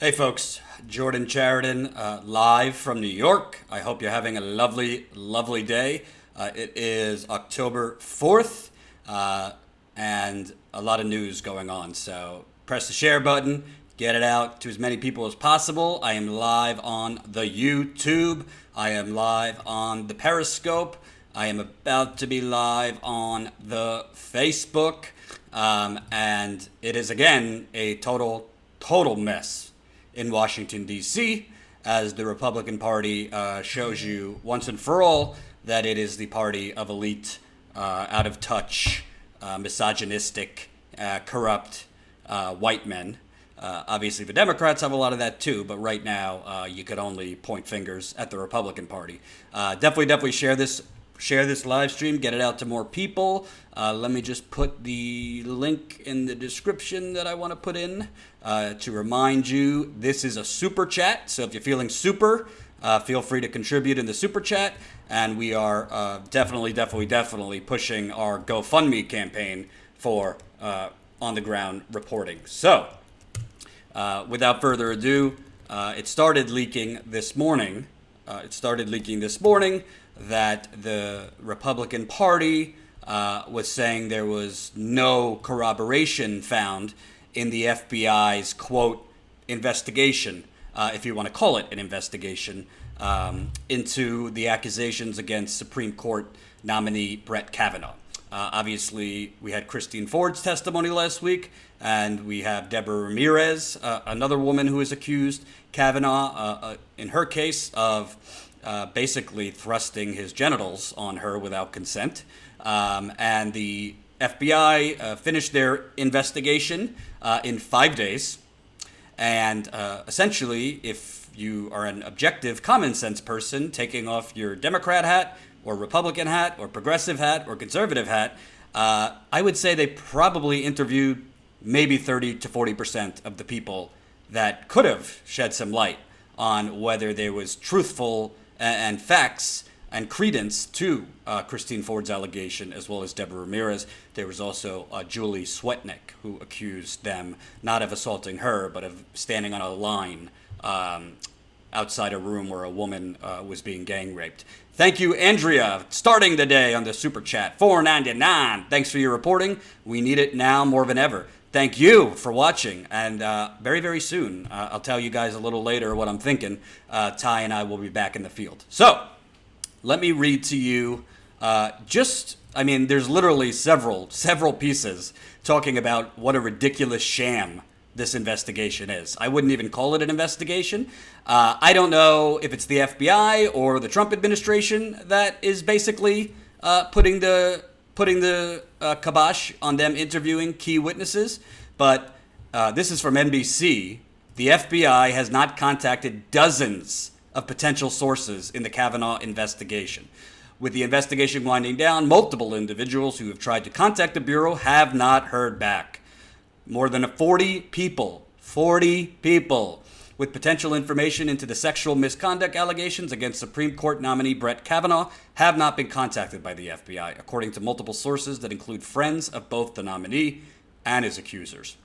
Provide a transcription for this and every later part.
Hey folks, Jordan Chariton live from New York. I hope you're having a lovely, lovely day. It is October 4th and a lot of news going on. So press the share button, get it out to as many people as possible. I am live on the YouTube. I am live on the Periscope. I am about to be live on the Facebook. And it is again a total mess in Washington, D.C., as the Republican Party shows you once and for all that it is the party of elite, out of touch, misogynistic, corrupt white men. Obviously, the Democrats have a lot of that too, but right now you could only point fingers at the Republican Party. Definitely share this live stream, get it out to more people. Let me just put the link in the description that I want to put in to remind you this is a super chat. So if you're feeling super, feel free to contribute in the super chat. And we are definitely pushing our GoFundMe campaign for on the ground reporting. So without further ado, it started leaking this morning. That the Republican Party was saying there was no corroboration found in the FBI's, quote, investigation, if you want to call it an investigation, into the accusations against Supreme Court nominee Brett Kavanaugh. Obviously, we had Christine Ford's testimony last week, and we have Deborah Ramirez, another woman who is accused Kavanaugh, in her case, of basically thrusting his genitals on her without consent. And the FBI finished their investigation in 5 days. And essentially, if you are an objective, common sense person taking off your Democrat hat or Republican hat or progressive hat or conservative hat, I would say they probably interviewed maybe 30 to 40% of the people that could have shed some light on whether there was truthful and facts and credence to Christine Ford's allegation, as well as Deborah Ramirez. There was also Julie Swetnick, who accused them not of assaulting her, but of standing on a line outside a room where a woman was being gang raped. Thank you, Andrea, starting the day on the Super Chat, $4.99. Thanks for your reporting. We need it now more than ever. Thank you for watching, and very, very soon, I'll tell you guys a little later what I'm thinking. Ty and I will be back in the field. So, let me read to you there's literally several pieces talking about what a ridiculous sham this investigation is. I wouldn't even call it an investigation. I don't know if it's the FBI or the Trump administration that is basically putting the kibosh on them interviewing key witnesses, but this is from NBC. The FBI has not contacted dozens of potential sources in the Kavanaugh investigation. With the investigation winding down, multiple individuals who have tried to contact the Bureau have not heard back. More than 40 people with potential information into the sexual misconduct allegations against Supreme Court nominee Brett Kavanaugh have not been contacted by the FBI, according to multiple sources that include friends of both the nominee and his accusers.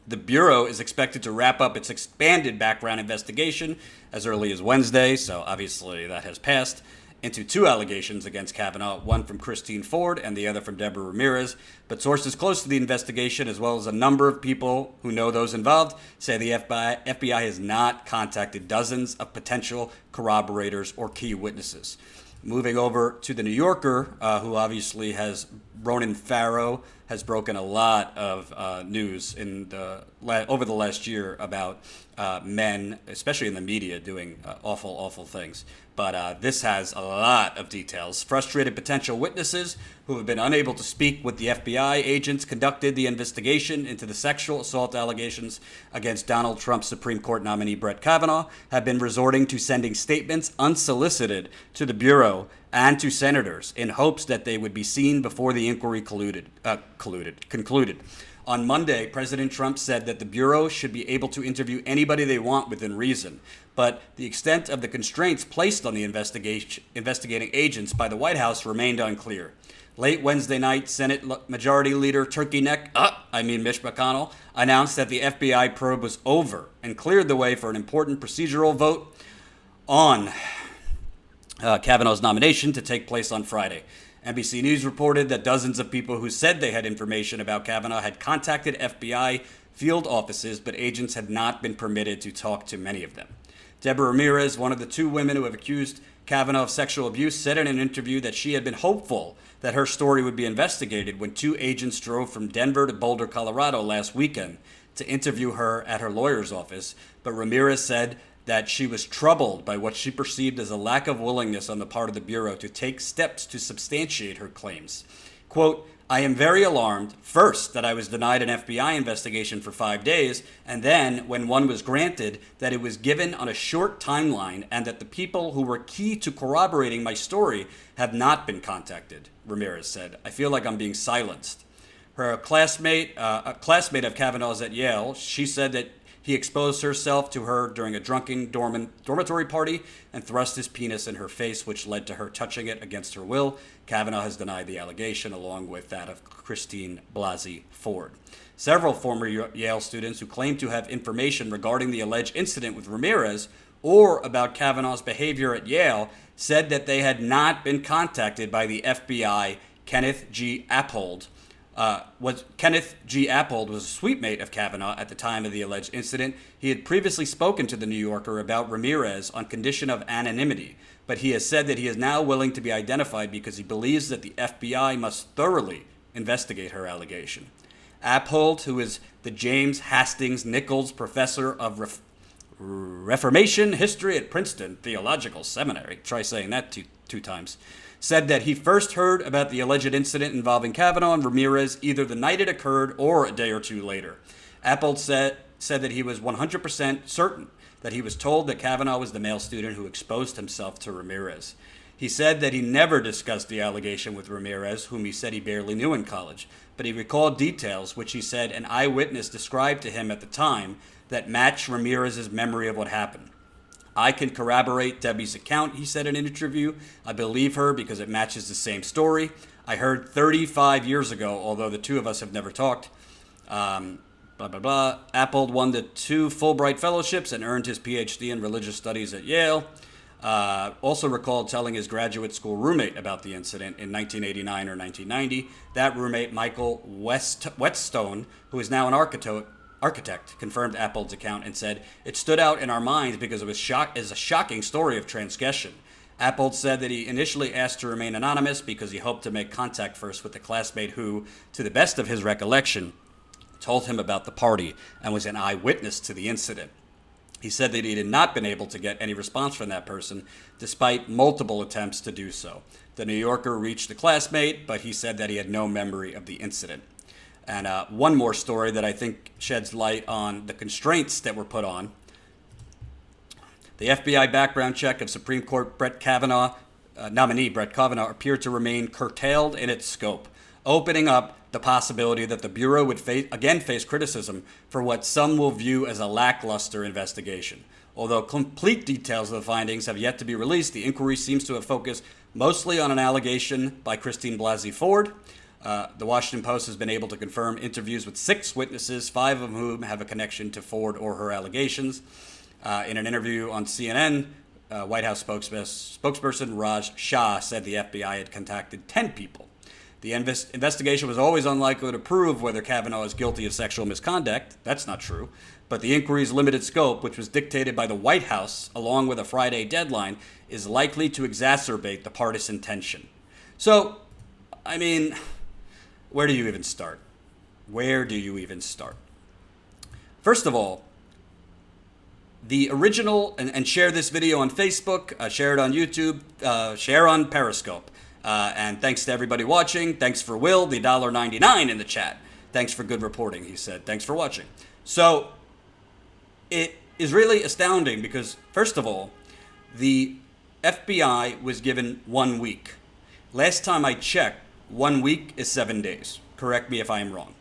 The Bureau is expected to wrap up its expanded background investigation as early as Wednesday, so obviously that has passed, into two allegations against Kavanaugh, one from Christine Ford and the other from Deborah Ramirez. But sources close to the investigation, as well as a number of people who know those involved, say the FBI has not contacted dozens of potential corroborators or key witnesses. Moving over to the New Yorker, who obviously has, Ronan Farrow has broken a lot of news over the last year about men, especially in the media, doing awful things. But this has a lot of details. Frustrated potential witnesses who have been unable to speak with the FBI agents conducted the investigation into the sexual assault allegations against Donald Trump's Supreme Court nominee Brett Kavanaugh have been resorting to sending statements unsolicited to the Bureau and to senators in hopes that they would be seen before the inquiry concluded. On Monday, President Trump said that the Bureau should be able to interview anybody they want within reason, but the extent of the constraints placed on the investigating agents by the White House remained unclear. Late Wednesday night, Senate Majority Leader Mitch McConnell, announced that the FBI probe was over and cleared the way for an important procedural vote on Kavanaugh's nomination to take place on Friday. NBC News reported that dozens of people who said they had information about Kavanaugh had contacted FBI field offices, but agents had not been permitted to talk to many of them. Deborah Ramirez, one of the two women who have accused Kavanaugh of sexual abuse, said in an interview that she had been hopeful that her story would be investigated when two agents drove from Denver to Boulder, Colorado last weekend to interview her at her lawyer's office. But Ramirez said that she was troubled by what she perceived as a lack of willingness on the part of the Bureau to take steps to substantiate her claims. Quote, I am very alarmed, first, that I was denied an FBI investigation for 5 days, and then, when one was granted, that it was given on a short timeline and that the people who were key to corroborating my story have not been contacted, Ramirez said. I feel like I'm being silenced. Her classmate, a classmate of Kavanaugh's at Yale, she said that he exposed herself to her during a drunken dormitory party and thrust his penis in her face, which led to her touching it against her will. Kavanaugh has denied the allegation, along with that of Christine Blasey Ford. Several former Yale students who claim to have information regarding the alleged incident with Ramirez or about Kavanaugh's behavior at Yale said that they had not been contacted by the FBI. Kenneth G. Appold was a suite mate of Kavanaugh at the time of the alleged incident. He had previously spoken to the New Yorker about Ramirez on condition of anonymity, but he has said that he is now willing to be identified because he believes that the FBI must thoroughly investigate her allegation. Appold, who is the James Hastings Nichols Professor of Reformation History at Princeton Theological Seminary, try saying that two times, said that he first heard about the alleged incident involving Kavanaugh and Ramirez either the night it occurred or a day or two later. Appold said that he was 100% certain that he was told that Kavanaugh was the male student who exposed himself to Ramirez. He said that he never discussed the allegation with Ramirez, whom he said he barely knew in college, but he recalled details which he said an eyewitness described to him at the time that matched Ramirez's memory of what happened. I can corroborate Debbie's account, he said in an interview. I believe her because it matches the same story. I heard 35 years ago, although the two of us have never talked. Appold won the 2 Fulbright fellowships and earned his PhD in religious studies at Yale. Also recalled telling his graduate school roommate about the incident in 1989 or 1990. That roommate, Michael Whetstone, who is now an architect, confirmed Appold's account and said, it stood out in our minds because it was a shocking story of transgression. Appold said that he initially asked to remain anonymous because he hoped to make contact first with the classmate who, to the best of his recollection, told him about the party and was an eyewitness to the incident. He said that he had not been able to get any response from that person, despite multiple attempts to do so. The New Yorker reached the classmate, but he said that he had no memory of the incident. And one more story that I think sheds light on the constraints that were put on. The FBI background check of Supreme Court nominee Brett Kavanaugh appeared to remain curtailed in its scope, opening up the possibility that the Bureau would again face criticism for what some will view as a lackluster investigation. Although complete details of the findings have yet to be released, the inquiry seems to have focused mostly on an allegation by Christine Blasey Ford. The Washington Post has been able to confirm interviews with 6 witnesses, 5 of whom have a connection to Ford or her allegations. In an interview on CNN, White House spokesperson Raj Shah said the FBI had contacted 10 people. The investigation was always unlikely to prove whether Kavanaugh is guilty of sexual misconduct. That's not true. But the inquiry's limited scope, which was dictated by the White House, along with a Friday deadline, is likely to exacerbate the partisan tension. So, I mean, where do you even start? First of all, the original, and share this video on Facebook, share it on YouTube, share on Periscope. And thanks to everybody watching. Thanks for Will, the $1.99 in the chat. Thanks for good reporting, he said. Thanks for watching. So it is really astounding because, first of all, the FBI was given 1 week. Last time I checked, 1 week is 7 days. Correct me if I am wrong.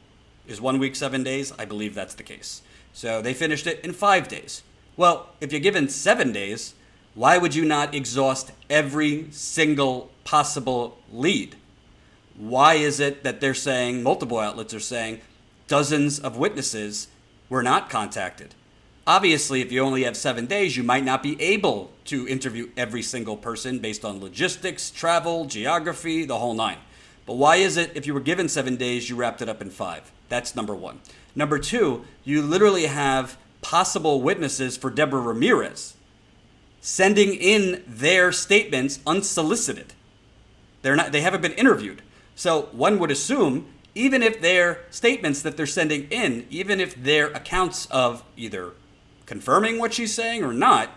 Is 1 week 7 days? I believe that's the case. So they finished it in 5 days. Well, if you're given 7 days, why would you not exhaust every single possible lead? why is it that they're saying, multiple outlets are saying, dozens of witnesses were not contacted? Obviously, if you only have 7 days, you might not be able to interview every single person based on logistics, travel, geography, the whole nine. But why is it if you were given 7 days, you wrapped it up in 5? That's number one. Number two, you literally have possible witnesses for Deborah Ramirez sending in their statements unsolicited. They haven't been interviewed. So one would assume, even if their statements that they're sending in, even if their accounts of either confirming what she's saying or not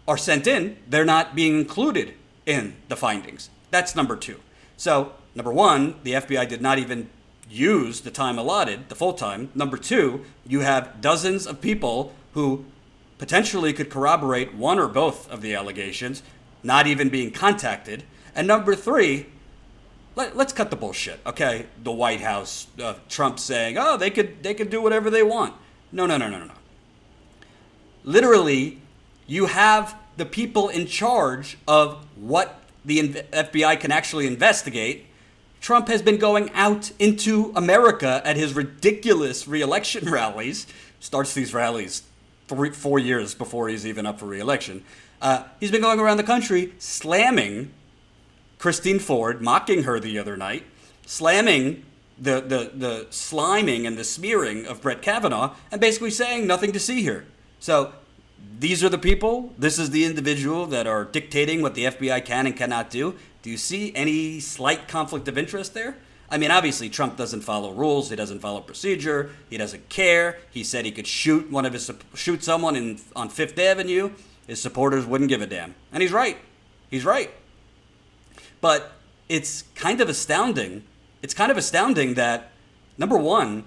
are sent in, they're not being included in the findings. That's number two. So number one, the FBI did not even use the time allotted, the full time. Number two, you have dozens of people who potentially could corroborate one or both of the allegations, not even being contacted. And number three, let's cut the bullshit, okay? The White House, Trump saying, oh, they could do whatever they want. No. Literally, you have the people in charge of what the FBI can actually investigate. Trump has been going out into America at his ridiculous re-election rallies. Starts these rallies 4 years before he's even up for re-election. He's been going around the country slamming Christine Ford, mocking her the other night, slamming the sliming and the smearing of Brett Kavanaugh, and basically saying nothing to see here. So these are the people, this is the individual that are dictating what the FBI can and cannot do. Do you see any slight conflict of interest there? I mean, obviously, Trump doesn't follow rules. He doesn't follow procedure. He doesn't care. He said he could shoot someone on Fifth Avenue. His supporters wouldn't give a damn. And he's right. He's right. But it's kind of astounding. It's kind of astounding that, number one,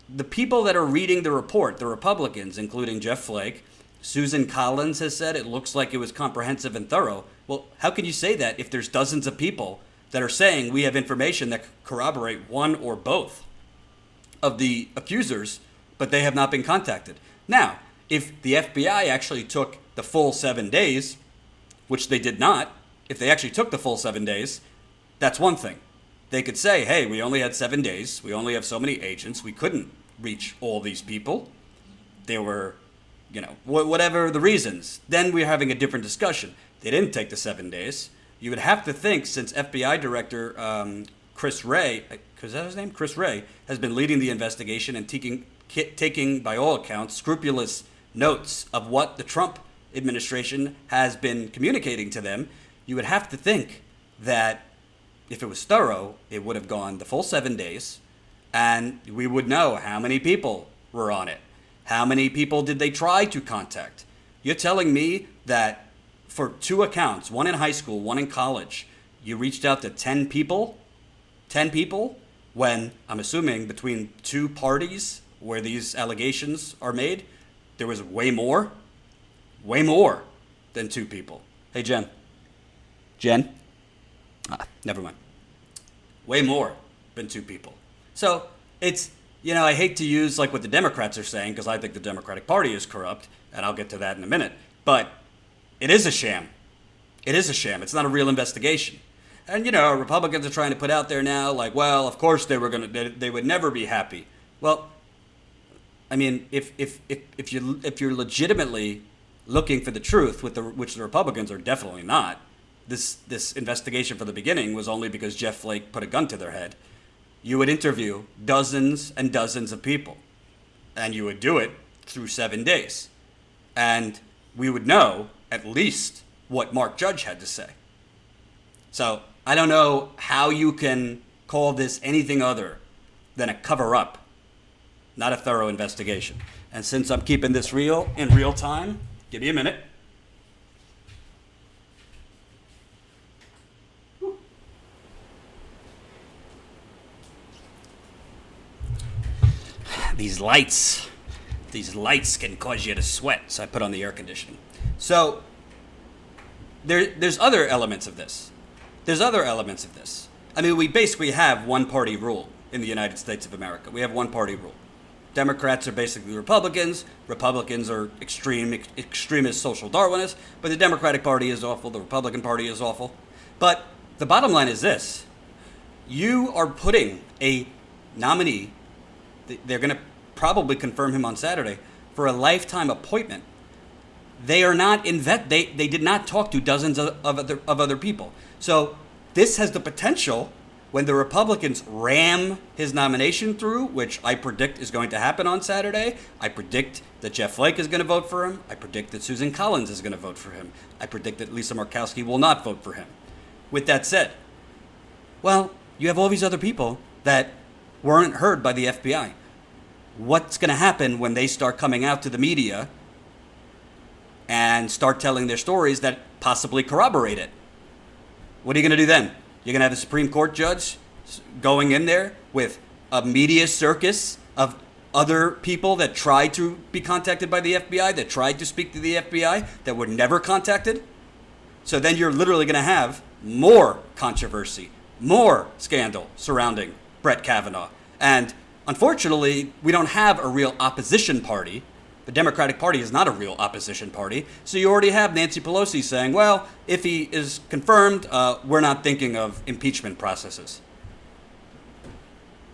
the people that are reading the report, the Republicans, including Jeff Flake, Susan Collins has said it looks like it was comprehensive and thorough. Well, how can you say that if there's dozens of people that are saying we have information that corroborate one or both of the accusers, but they have not been contacted? Now, if the FBI actually took the full 7 days, which they did not, if they actually took the full 7 days, that's one thing. They could say, hey, we only had 7 days. We only have so many agents. We couldn't reach all these people. There were, whatever the reasons. Then we're having a different discussion. They didn't take the 7 days. You would have to think, since FBI Director Chris Wray, is that his name? Chris Wray, has been leading the investigation and taking, by all accounts, scrupulous notes of what the Trump administration has been communicating to them, you would have to think that if it was thorough, it would have gone the full 7 days, and we would know how many people were on it. How many people did they try to contact? You're telling me that for 2 accounts, one in high school, one in college, you reached out to 10 people? 10 people? When, I'm assuming, between 2 parties where these allegations are made, there was way more than 2 people. Hey, Jen? Never mind. Way more than 2 people. So it's, I hate to use like what the Democrats are saying, because I think the Democratic Party is corrupt, and I'll get to that in a minute. But it is a sham. It is a sham. It's not a real investigation. And, Republicans are trying to put out there now, like, well, of course they would never be happy. Well, I mean, if you're legitimately looking for the truth, which the Republicans are definitely not, this investigation from the beginning was only because Jeff Flake put a gun to their head. You would interview dozens and dozens of people, and you would do it through 7 days. And we would know at least what Mark Judge had to say. So I don't know how you can call this anything other than a cover-up, not a thorough investigation. And since I'm keeping this in real time, give me a minute. These lights can cause you to sweat, so I put on the air conditioning. So there's other elements of this. I mean, we basically have one-party rule in the United States of America. We have one-party rule. Democrats are basically Republicans. Republicans are extremist social Darwinists. But the Democratic Party is awful. The Republican Party is awful. But the bottom line is this. You are putting a nominee, they're going to probably confirm him on Saturday, for a lifetime appointment. They are not they did not talk to dozens of other people. So this has the potential, when the Republicans ram his nomination through, which I predict is going to happen on Saturday. I predict that Jeff Flake is going to vote for him. I predict that Susan Collins is going to vote for him. I predict that Lisa Murkowski will not vote for him. With that said, well, you have all these other people that weren't heard by the FBI. What's going to happen when they start coming out to the media and start telling their stories that possibly corroborate it? What are you going to do then? You're going to have a Supreme Court judge going in there with a media circus of other people that tried to be contacted by the FBI, that tried to speak to the FBI, that were never contacted? So then you're literally going to have more controversy, more scandal surrounding Brett Kavanaugh. And unfortunately, we don't have a real opposition party. The Democratic Party is not a real opposition party. So you already have Nancy Pelosi saying, well, if he is confirmed, we're not thinking of impeachment processes.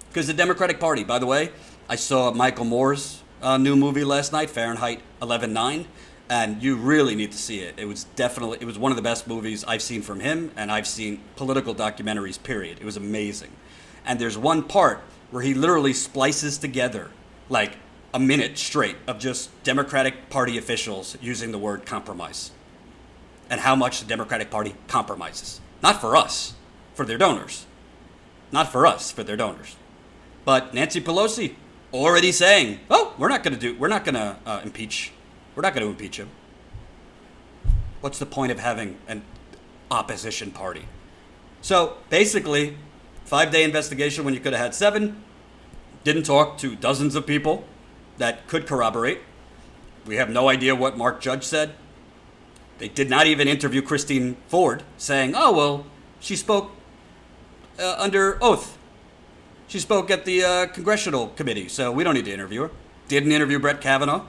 Because the Democratic Party, by the way, I saw Michael Moore's new movie last night, Fahrenheit 11/9, and you really need to see it. It was one of the best movies I've seen from him, and I've seen political documentaries, period. It was amazing. And there's one part where he literally splices together, like, a minute straight of just Democratic Party officials using the word compromise and how much the Democratic Party compromises. Not for us, for their donors. Not for us, for their donors. But Nancy Pelosi already saying, oh, we're not going to impeach him. What's the point of having an opposition party? So basically, 5-day investigation when you could have had 7. Didn't talk to dozens of people that could corroborate. We have no idea what Mark Judge said. They did not even interview Christine Ford, saying, oh, well, she spoke under oath. She spoke at the Congressional Committee, so we don't need to interview her. Didn't interview Brett Kavanaugh.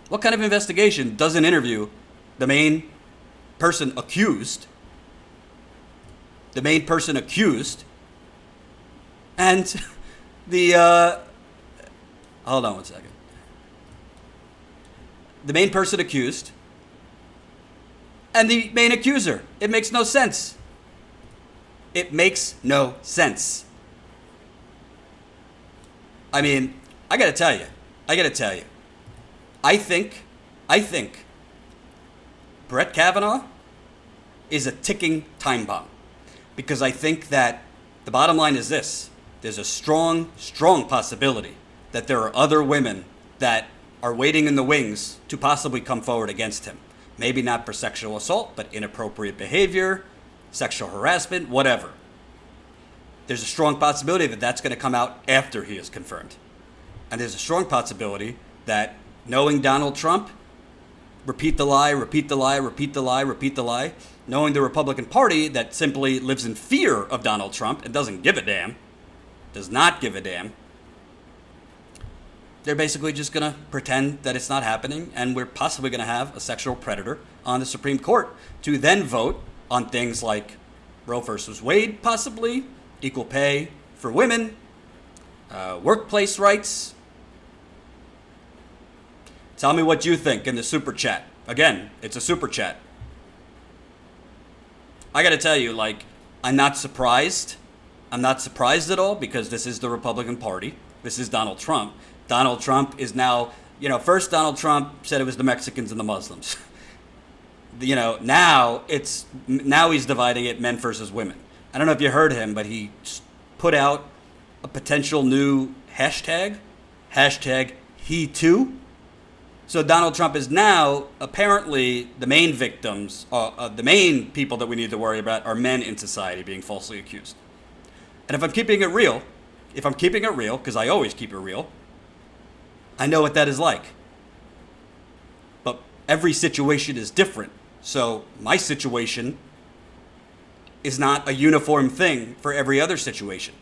What kind of investigation doesn't interview the main person accused? The main person accused. And the... hold on one second. The main person accused and the main accuser. It makes no sense. It makes no sense. I mean, I gotta tell you. I think Brett Kavanaugh is a ticking time bomb. Because I think that the bottom line is this. There's a strong, strong possibility that there are other women that are waiting in the wings to possibly come forward against him. Maybe not for sexual assault, but inappropriate behavior, sexual harassment, whatever. There's a strong possibility that that's going to come out after he is confirmed. And there's a strong possibility that knowing Donald Trump, repeat the lie, knowing the Republican Party that simply lives in fear of Donald Trump and doesn't give a damn, does not give a damn, they're basically just going to pretend that it's not happening, and we're possibly going to have a sexual predator on the Supreme Court to then vote on things like Roe versus Wade, possibly, equal pay for women, workplace rights. Tell me what you think in the super chat. Again, it's a super chat. I got to tell you, I'm not surprised. I'm not surprised at all because this is the Republican Party. This is Donald Trump. Donald Trump is now, first Donald Trump said it was the Mexicans and the Muslims. Now he's dividing it men versus women. I don't know if you heard him, but he put out a potential new hashtag he too. So Donald Trump is now apparently the main victims, the main people that we need to worry about are men in society being falsely accused. And if I'm keeping it real, because I always keep it real, I know what that is like. But every situation is different. So my situation is not a uniform thing for every other situation.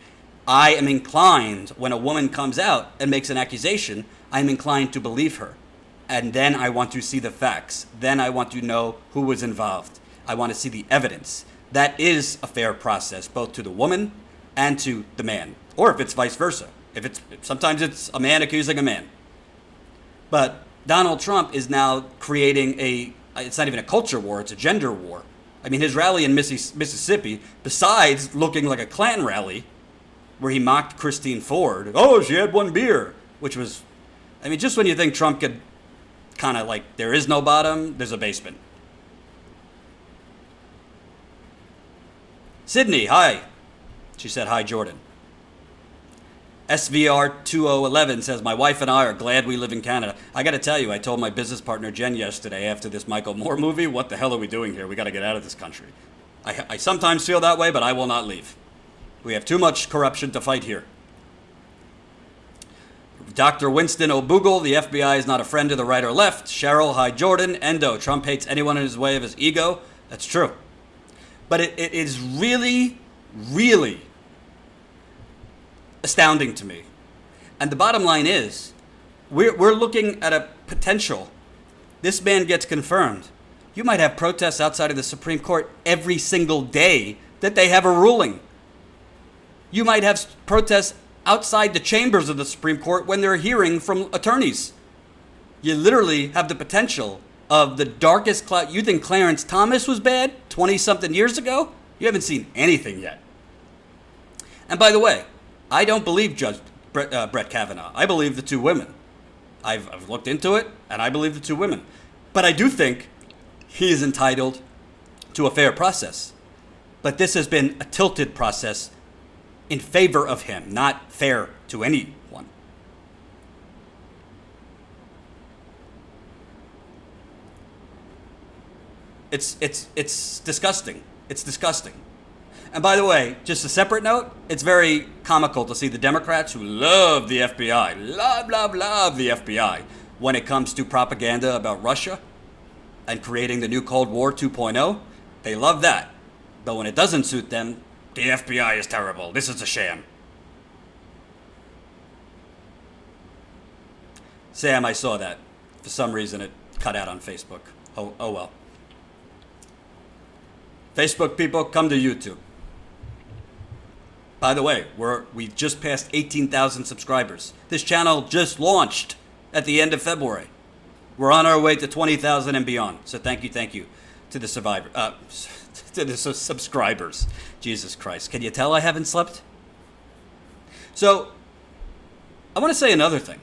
I am inclined, when a woman comes out and makes an accusation, I'm inclined to believe her. And then I want to see the facts. Then I want to know who was involved. I want to see the evidence. that is a fair process, both to the woman and to the man. Or if it's vice versa. Sometimes it's a man accusing a man. But Donald Trump is now creating it's not even a culture war, it's a gender war. I mean, his rally in Mississippi, besides looking like a Klan rally, where he mocked Christine Ford, oh, she had one beer, which was, I mean, just when you think Trump could kind of like, there is no bottom, there's a basement. Sydney, hi. She said, hi, Jordan. SVR 2011 says, my wife and I are glad we live in Canada. I got to tell you, I told my business partner Jen yesterday after this Michael Moore movie, what the hell are we doing here? We got to get out of this country. I sometimes feel that way, but I will not leave. We have too much corruption to fight here. Dr. Winston O'Boogle, the FBI is not a friend to the right or left. Cheryl, hi, Jordan. Endo, Trump hates anyone in his way of his ego. That's true. But it is really, really astounding to me. And the bottom line is, we're looking at a potential. This man gets confirmed. You might have protests outside of the Supreme Court every single day that they have a ruling. You might have protests outside the chambers of the Supreme Court when they're hearing from attorneys. You literally have the potential of the darkest cloud. You think Clarence Thomas was bad 20-something years ago? You haven't seen anything yet. And by the way, I don't believe Judge Brett Kavanaugh. I believe the two women. I've looked into it, and I believe the two women. But I do think he is entitled to a fair process. But this has been a tilted process in favor of him, not fair to anyone. It's disgusting. It's disgusting. And by the way, just a separate note, it's very comical to see the Democrats who love the FBI, love the FBI, when it comes to propaganda about Russia and creating the new Cold War 2.0. They love that. But when it doesn't suit them, the FBI is terrible. This is a sham. Sam, I saw that. For some reason, it cut out on Facebook. Oh well. Facebook people, come to YouTube. By the way, we just passed 18,000 subscribers. This channel just launched at the end of February. We're on our way to 20,000 and beyond. So thank you to the to the subscribers. Jesus Christ. Can you tell I haven't slept? So I want to say another thing.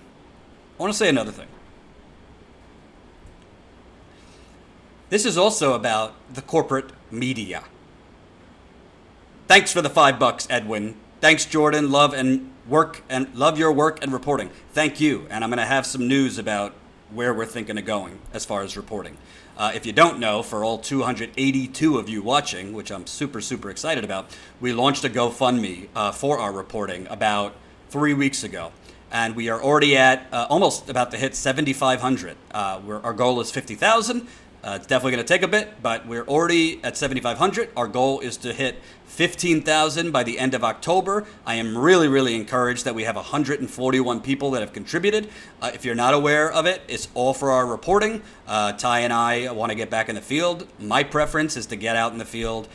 This is also about the corporate media. Thanks for the $5, Edwin. Thanks, Jordan. Love your work and reporting. Thank you. And I'm going to have some news about where we're thinking of going as far as reporting. If you don't know, for all 282 of you watching, which I'm super, super excited about, we launched a GoFundMe for our reporting about 3 weeks ago. And we are already at almost about to hit 7,500. Our goal is 50,000. It's definitely going to take a bit, but we're already at 7,500. Our goal is to hit 15,000 by the end of October. I am really, really encouraged that we have 141 people that have contributed. If you're not aware of it, it's all for our reporting. Ty and I want to get back in the field. My preference is to get out in the field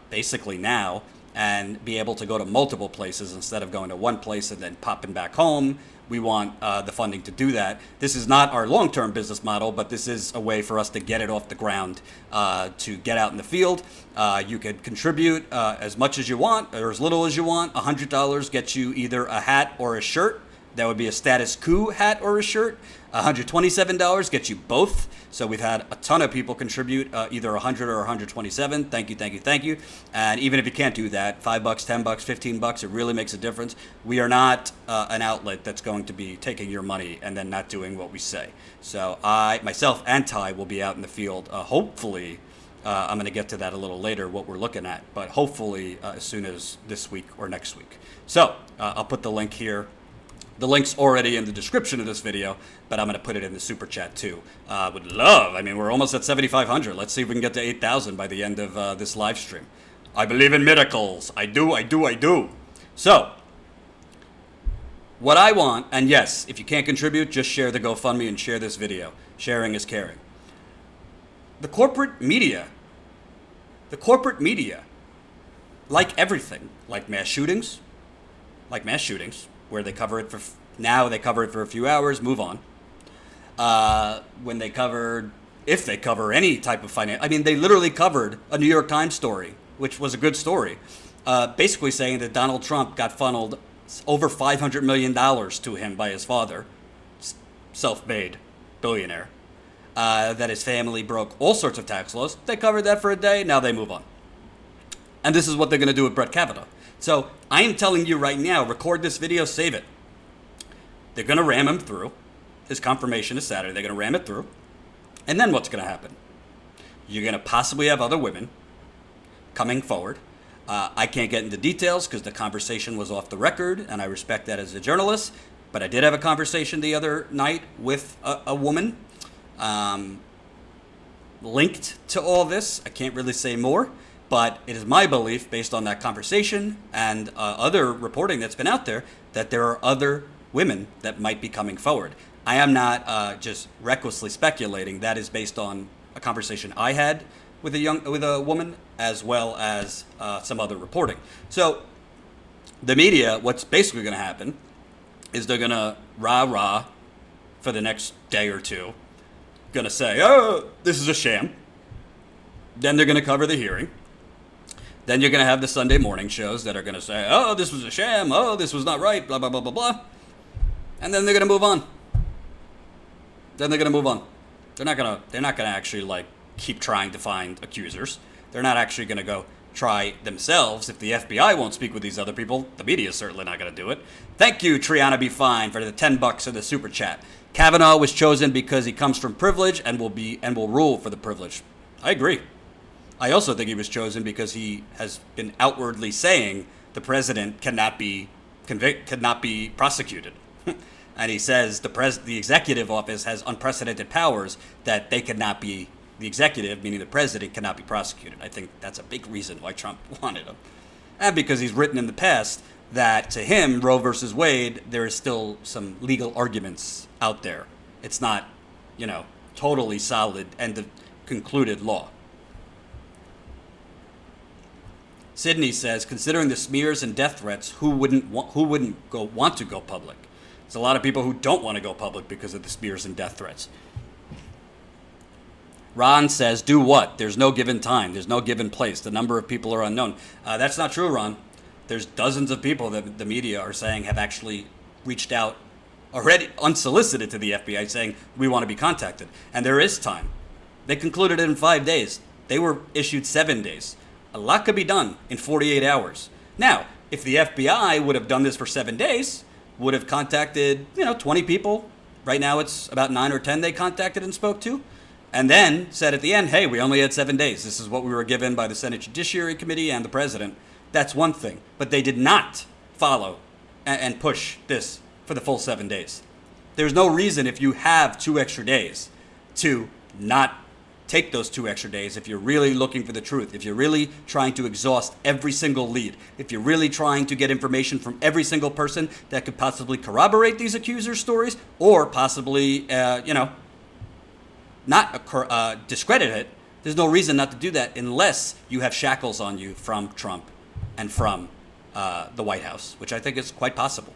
basically now and be able to go to multiple places instead of going to one place and then popping back home. We want the funding to do that. This is not our long-term business model, but this is a way for us to get it off the ground, to get out in the field. You could contribute as much as you want or as little as you want. $100 gets you either a hat or a shirt. That would be a status coup hat or a shirt. $127 gets you both. So we've had a ton of people contribute either 100 or 127. Thank you. And even if you can't do that, $5, $10, $15, it really makes a difference. We are not an outlet that's going to be taking your money and then not doing what we say. So I, myself, and Ty will be out in the field. Hopefully, I'm going to get to that a little later, what we're looking at. But hopefully as soon as this week or next week. So I'll put the link here. The link's already in the description of this video, but I'm going to put it in the super chat too. Would love, we're almost at 7,500. Let's see if we can get to 8,000 by the end of this live stream. I believe in miracles. I do. So, what I want, and yes, if you can't contribute, just share the GoFundMe and share this video. Sharing is caring. The corporate media The corporate media, like everything, like mass shootings, where they cover it now they cover it for a few hours, move on. When they covered, if they cover any type of finance, I mean, they literally covered a New York Times story, which was a good story, basically saying that Donald Trump got funneled over $500 million to him by his father, self-made billionaire, that his family broke all sorts of tax laws. They covered that for a day, now they move on. And this is what they're going to do with Brett Kavanaugh. So I am telling you right now, record this video, save it. They're going to ram him through. His confirmation is Saturday. They're going to ram it through. And then what's going to happen? You're going to possibly have other women coming forward. I can't get into details because the conversation was off the record, and I respect that as a journalist. But I did have a conversation the other night with a woman linked to all this. I can't really say more, but it is my belief, based on that conversation and other reporting that's been out there, that there are other women that might be coming forward. I am not just recklessly speculating. That is based on a conversation I had with a woman, as well as some other reporting. So the media, what's basically going to happen is they're going to rah-rah for the next day or two, going to say, oh, this is a sham. Then they're going to cover the hearing. Then you're going to have the Sunday morning shows that are going to say, oh, this was a sham. Oh, this was not right, blah, blah, blah, blah, blah. And then they're going to move on. They're not going to actually, like, keep trying to find accusers. They're not actually going to go try themselves. If the FBI won't speak with these other people, the media is certainly not going to do it. Thank you, Triana Be Fine, for the $10 in the super chat. Kavanaugh was chosen because he comes from privilege and will rule for the privilege. I agree. I also think he was chosen because he has been outwardly saying the president cannot be prosecuted. And he says the executive office has unprecedented powers that they cannot be, the executive, meaning the president, cannot be prosecuted. I think that's a big reason why Trump wanted him. And because he's written in the past that to him, Roe versus Wade, there is still some legal arguments out there. It's not, totally solid and concluded law. Sydney says, considering the smears and death threats, who wouldn't want to go public? There's a lot of people who don't want to go public because of the smears and death threats. Ron says, do what? There's no given time. There's no given place. The number of people are unknown. That's not true, Ron. There's dozens of people that the media are saying have actually reached out already unsolicited to the FBI saying, we want to be contacted. And there is time. They concluded it in 5 days. They were issued 7 days. A lot could be done in 48 hours. Now, if the FBI would have done this for 7 days, would have contacted, 20 people. Right now it's about 9 or 10 they contacted and spoke to. And then said at the end, hey, we only had 7 days. This is what we were given by the Senate Judiciary Committee and the president. That's one thing. But they did not follow and push this for the full 7 days. There's no reason, if you have 2 extra days, to not take those 2 extra days if you're really looking for the truth, if you're really trying to exhaust every single lead, if you're really trying to get information from every single person that could possibly corroborate these accusers' stories or possibly, not discredit it. There's no reason not to do that unless you have shackles on you from Trump and from the White House, which I think is quite possible.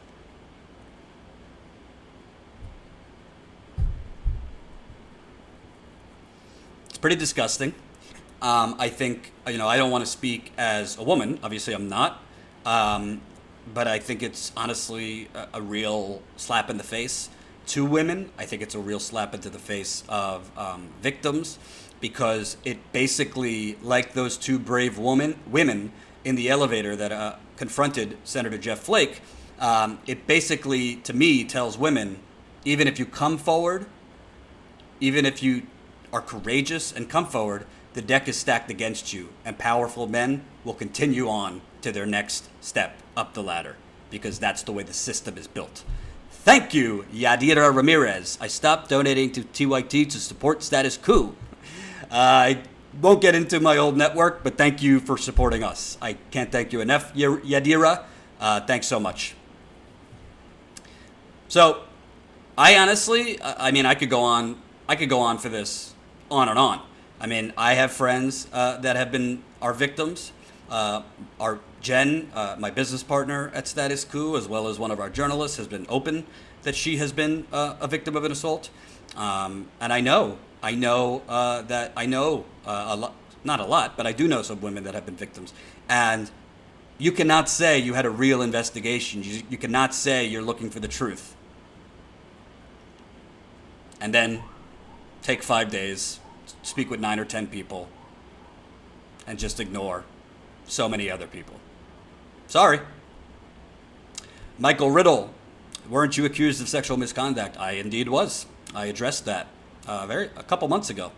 It's pretty disgusting. I think, I don't want to speak as a woman. Obviously, I'm not. But I think it's honestly a real slap in the face to women. I think it's a real slap into the face of victims, because it basically, like those 2 brave women in the elevator that confronted Senator Jeff Flake, it basically, to me, tells women, even if you come forward, even if you are courageous and come forward, the deck is stacked against you, and powerful men will continue on to their next step up the ladder, because that's the way the system is built. Thank you, Yadira Ramirez. I stopped donating to TYT to support status Coup. I won't get into my old network, but thank you for supporting us. I can't thank you enough, Yadira. Thanks so much. So, I honestly, I could go on for this on and on. I mean, I have friends that are victims. Our Jen, my business partner at Status Coup, as well as one of our journalists, has been open that she has been a victim of an assault. And I know a lot, not a lot, but I do know some women that have been victims. And you cannot say you had a real investigation. You cannot say you're looking for the truth. And then take 5 days, speak with 9 or 10 people, and just ignore so many other people. Sorry. Michael Riddle, weren't you accused of sexual misconduct? I indeed was. I addressed that a couple months ago.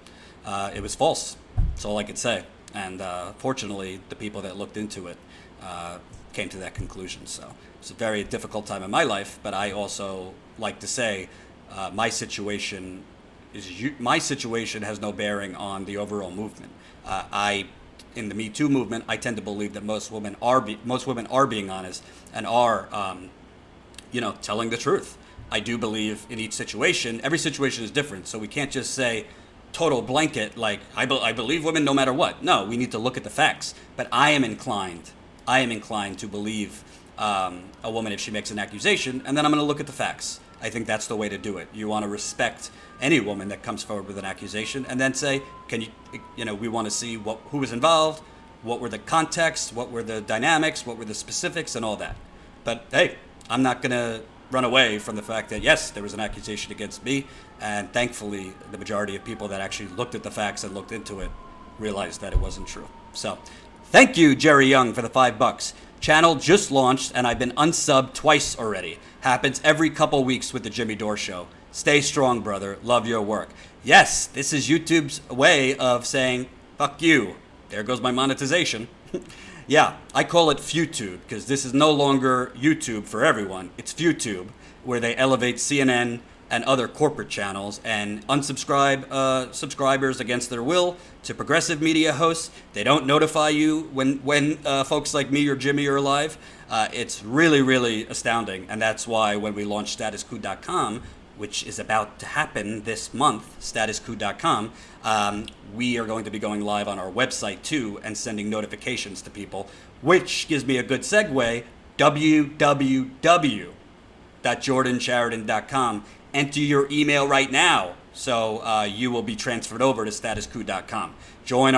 It was false. That's all I could say. And fortunately, the people that looked into it came to that conclusion. So it's a very difficult time in my life, but I also like to say my situation has no bearing on the overall movement. In the Me Too movement, I tend to believe that most women are being honest and are, telling the truth. I do believe in each situation. Every situation is different, so we can't just say total blanket like I believe women no matter what. No, we need to look at the facts. But I am inclined to believe a woman if she makes an accusation, and then I'm going to look at the facts. I think that's the way to do it. You want to respect any woman that comes forward with an accusation, and then say, we want to see who was involved, what were the contexts, what were the dynamics, what were the specifics, and all that. But hey, I'm not going to run away from the fact that yes, there was an accusation against me, and thankfully, the majority of people that actually looked at the facts and looked into it realized that it wasn't true. So, thank you, Jerry Young, for the $5. Channel just launched, and I've been unsubbed twice already. Happens every couple weeks with the Jimmy Dore Show. Stay strong, brother. Love your work. Yes, this is YouTube's way of saying, fuck you. There goes my monetization. Yeah, I call it FewTube because this is no longer YouTube for everyone. It's FewTube, where they elevate CNN and other corporate channels and unsubscribe subscribers against their will to progressive media hosts. They don't notify you when folks like me or Jimmy are live. It's really, really astounding. And that's why when we launched statuscoup.com, which is about to happen this month, statuscoup.com, we are going to be going live on our website too and sending notifications to people, which gives me a good segue, www.jordansheridan.com. Enter your email right now so you will be transferred over to statuscoup.com. Join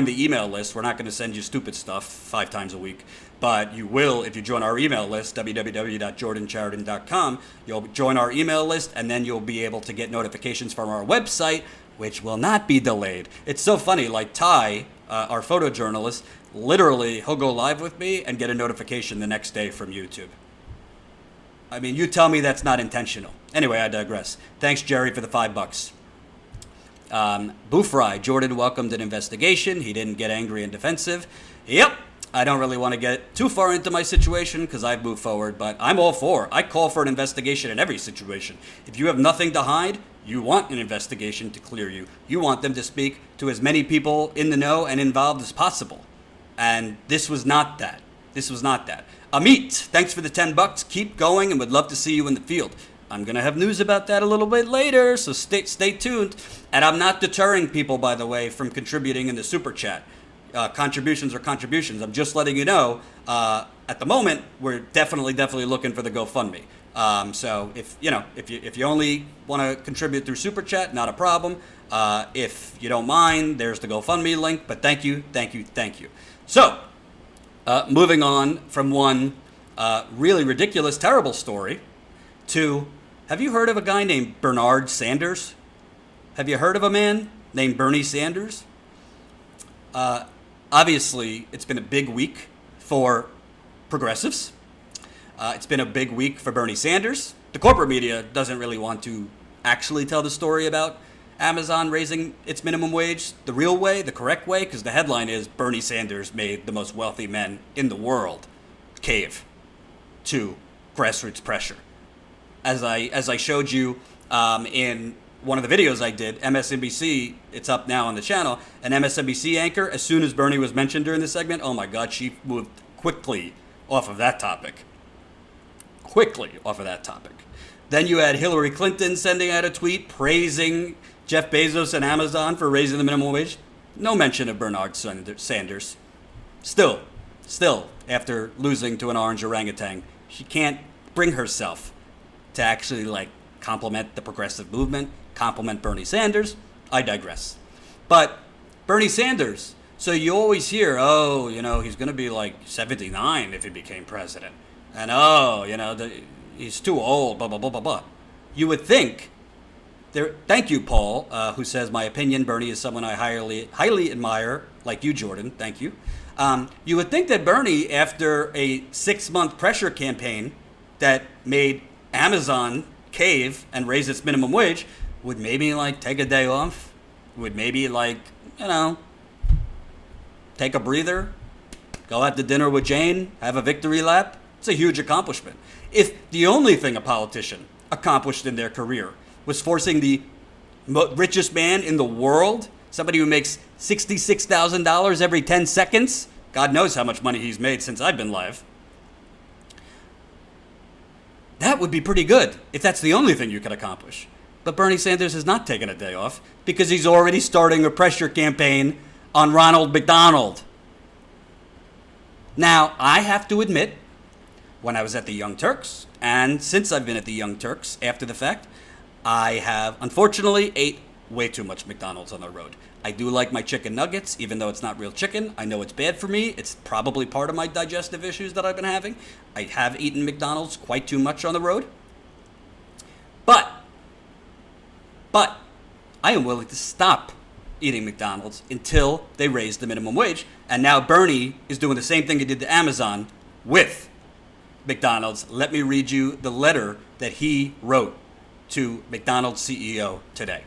the email list. We're not going to send you stupid stuff 5 times a week, but you will if you join our email list, www.jordansheridan.com. You'll join our email list, and then you'll be able to get notifications from our website, which will not be delayed. It's so funny, like Ty, our photojournalist, literally, he'll go live with me and get a notification the next day from YouTube. I mean, you tell me that's not intentional. Anyway, I digress. Thanks, Jerry, for the $5. Boofry, Jordan welcomed an investigation. He didn't get angry and defensive. Yep, I don't really want to get too far into my situation because I've moved forward, but I'm all for. I call for an investigation in every situation. If you have nothing to hide, you want an investigation to clear you. You want them to speak to as many people in the know and involved as possible. And this was not that. Amit, thanks for the $10. Keep going and would love to see you in the field. I'm going to have news about that a little bit later, so stay tuned. And I'm not deterring people, by the way, from contributing in the super chat. Contributions are contributions. I'm just letting you know, at the moment, we're definitely looking for the GoFundMe. So if you only want to contribute through super chat, not a problem. If you don't mind, there's the GoFundMe link. But thank you. So, moving on from one really ridiculous, terrible story to, have you heard of a guy named Bernard Sanders? Have you heard of a man named Bernie Sanders? Obviously, it's been a big week for progressives. It's been a big week for Bernie Sanders. The corporate media doesn't really want to actually tell the story about Amazon raising its minimum wage the real way, the correct way, because the headline is Bernie Sanders made the most wealthy men in the world cave to grassroots pressure. As I showed you in one of the videos I did, MSNBC, it's up now on the channel, an MSNBC anchor, as soon as Bernie was mentioned during the segment, oh my God, she moved quickly off of that topic. Then you had Hillary Clinton sending out a tweet praising Jeff Bezos and Amazon for raising the minimum wage. No mention of Bernard Sanders. Still, after losing to an orange orangutan, she can't bring herself to actually compliment the progressive movement, compliment Bernie Sanders. I digress. But Bernie Sanders, so you always hear, he's going to be 79 if he became president. And he's too old, blah, blah, blah, blah, blah. You would think, thank you, Paul, who says, my opinion, Bernie is someone I highly admire, like you, Jordan, thank you. You would think that Bernie, after a 6-month pressure campaign that made Amazon cave and raise its minimum wage, would maybe take a day off, would maybe take a breather, go out to dinner with Jane, have a victory lap. It's a huge accomplishment. If the only thing a politician accomplished in their career was forcing the richest man in the world, somebody who makes $66,000 every 10 seconds, God knows how much money he's made since I've been live, that would be pretty good if that's the only thing you could accomplish. But Bernie Sanders has not taken a day off because he's already starting a pressure campaign on Ronald McDonald. Now, I have to admit, when I was at the Young Turks, and since I've been at the Young Turks after the fact, I have unfortunately ate way too much McDonald's on the road. I do like my chicken nuggets, even though it's not real chicken. I know it's bad for me. It's probably part of my digestive issues that I've been having. I have eaten McDonald's quite too much on the road. But I am willing to stop eating McDonald's until they raise the minimum wage. And now Bernie is doing the same thing he did to Amazon with McDonald's. Let me read you the letter that he wrote to McDonald's CEO today.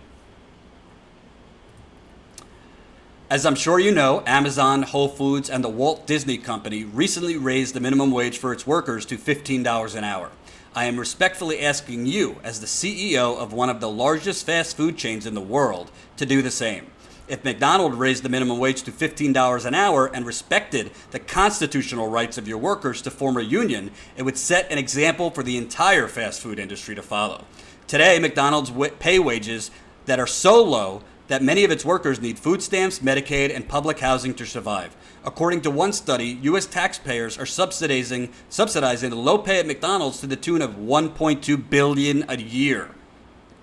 As I'm sure you know, Amazon, Whole Foods, and the Walt Disney Company recently raised the minimum wage for its workers to $15 an hour. I am respectfully asking you, as the CEO of one of the largest fast food chains in the world, to do the same. If McDonald raised the minimum wage to $15 an hour and respected the constitutional rights of your workers to form a union, it would set an example for the entire fast food industry to follow. Today, McDonald's pay wages that are so low that many of its workers need food stamps, Medicaid, and public housing to survive. According to one study, U.S. taxpayers are subsidizing the low pay at McDonald's to the tune of $1.2 billion a year.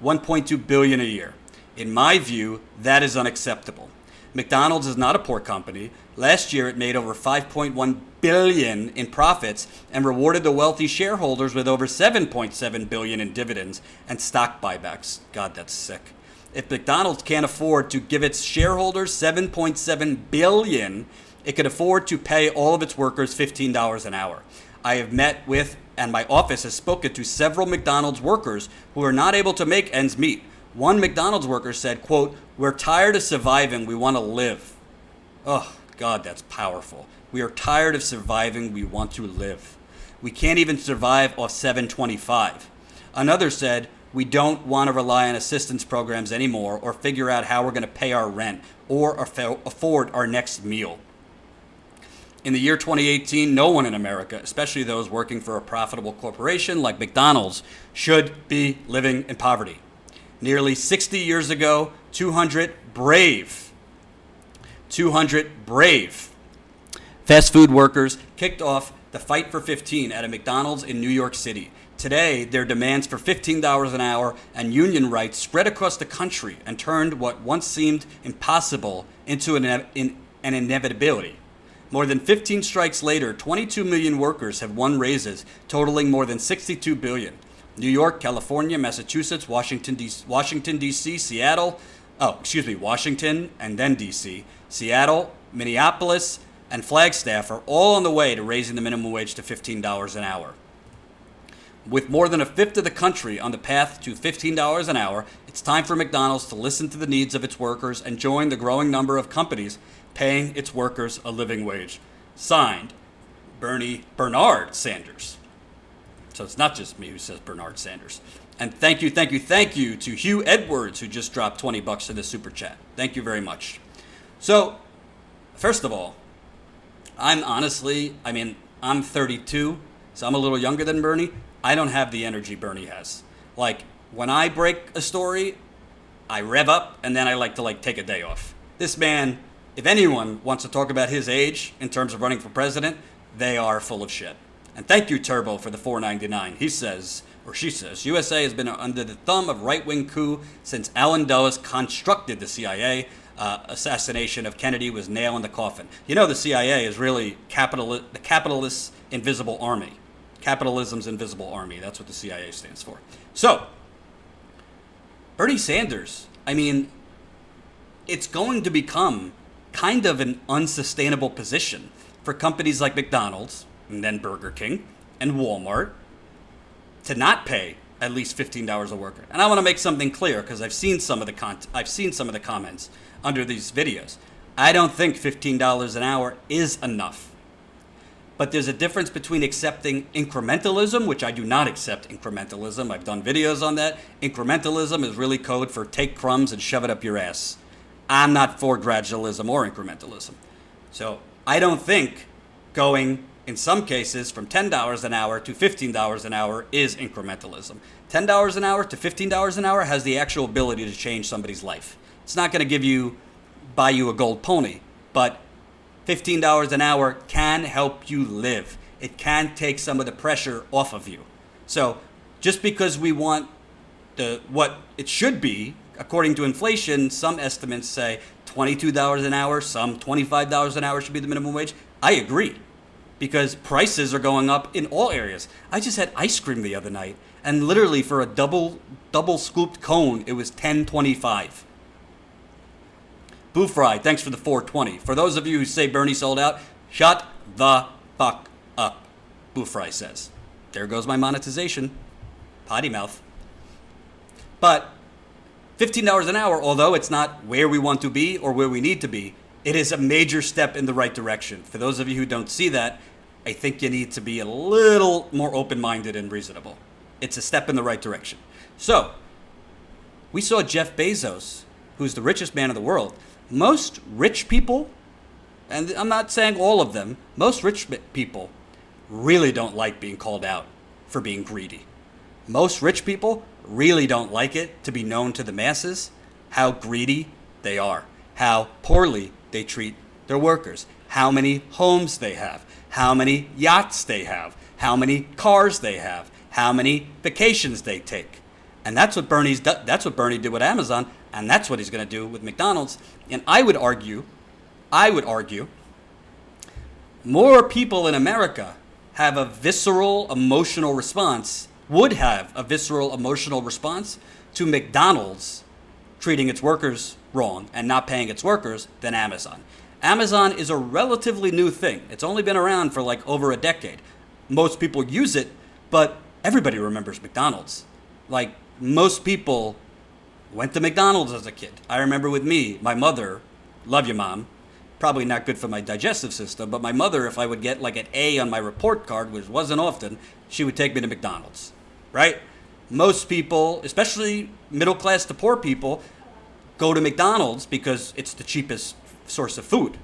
$1.2 billion a year. In my view, that is unacceptable. McDonald's is not a poor company. Last year, it made over $5.1 billion in profits and rewarded the wealthy shareholders with over $7.7 billion in dividends and stock buybacks. God, that's sick. If McDonald's can't afford to give its shareholders $7.7 billion, it could afford to pay all of its workers $15 an hour. I have met with, and my office has spoken to several McDonald's workers who are not able to make ends meet. One McDonald's worker said, quote, "We're tired of surviving, we want to live." Oh, God, that's powerful. We are tired of surviving, we want to live. We can't even survive off $7.25. Another said, "We don't want to rely on assistance programs anymore or figure out how we're going to pay our rent or afford our next meal." In the year 2018, no one in America, especially those working for a profitable corporation like McDonald's, should be living in poverty. Nearly 60 years ago, 200 brave fast food workers kicked off the Fight for 15 at a McDonald's in New York City. Today, their demands for $15 an hour and union rights spread across the country and turned what once seemed impossible into an inevitability. More than 15 strikes later, 22 million workers have won raises totaling more than $62 billion. New York, California, Massachusetts, Washington, D.C., Seattle, Washington and then D.C., Seattle, Minneapolis, and Flagstaff are all on the way to raising the minimum wage to $15 an hour. With more than a fifth of the country on the path to $15 an hour, it's time for McDonald's to listen to the needs of its workers and join the growing number of companies paying its workers a living wage. Signed, Bernard Sanders. So it's not just me who says Bernard Sanders. And thank you to Hugh Edwards, who just dropped $20 to the super chat. Thank you very much. So, first of all, I'm 32, so I'm a little younger than Bernie. I don't have the energy Bernie has. Like, when I break a story, I rev up, and then I like to take a day off. This man, if anyone wants to talk about his age in terms of running for president, they are full of shit. And thank you, Turbo, for the $4.99. He says, or she says, USA has been under the thumb of right-wing coup since Allen Dulles constructed the CIA. Assassination of Kennedy was nail in the coffin. You know, the CIA is really the capitalist's invisible army. Capitalism's invisible army. That's what the CIA stands for. So, Bernie Sanders, I mean, it's going to become kind of an unsustainable position for companies like McDonald's, and then Burger King, and Walmart to not pay at least $15 a worker. And I want to make something clear because I've seen some of the comments under these videos. I don't think $15 an hour is enough. But there's a difference between accepting incrementalism, which I do not accept incrementalism. I've done videos on that. Incrementalism is really code for take crumbs and shove it up your ass. I'm not for gradualism or incrementalism. So I don't think going, in some cases, from $10 an hour to $15 an hour is incrementalism. $10 an hour to $15 an hour has the actual ability to change somebody's life. It's not going to buy you a gold pony, but $15 an hour can help you live. It can take some of the pressure off of you. So just because we want what it should be, according to inflation, some estimates say $22 an hour, some $25 an hour should be the minimum wage. I agree, because prices are going up in all areas. I just had ice cream the other night, and literally for a double scooped cone, it was $10.25. Boo Fry, thanks for the $4.20. For those of you who say Bernie sold out, shut the fuck up, Boo Fry says. There goes my monetization. Potty mouth. But $15 an hour, although it's not where we want to be or where we need to be, it is a major step in the right direction. For those of you who don't see that, I think you need to be a little more open-minded and reasonable. It's a step in the right direction. So, we saw Jeff Bezos, who's the richest man in the world. Most rich people, and I'm not saying all of them, most rich people really don't like being called out for being greedy. Most rich people really don't like it to be known to the masses how greedy they are, how poorly they treat their workers, how many homes they have, how many yachts they have, how many cars they have, how many vacations they take. And that's what Bernie did with Amazon, and that's what he's going to do with McDonald's. And I would argue, more people in America have a visceral emotional response, would have a visceral emotional response to McDonald's treating its workers wrong and not paying its workers than Amazon. Amazon is a relatively new thing. It's only been around for over a decade. Most people use it, but everybody remembers McDonald's. Most people went to McDonald's as a kid. I remember with me, my mother, love you, Mom, probably not good for my digestive system, but my mother, if I would get an A on my report card, which wasn't often, she would take me to McDonald's, right? Most people, especially middle class to poor people, go to McDonald's because it's the cheapest source of food.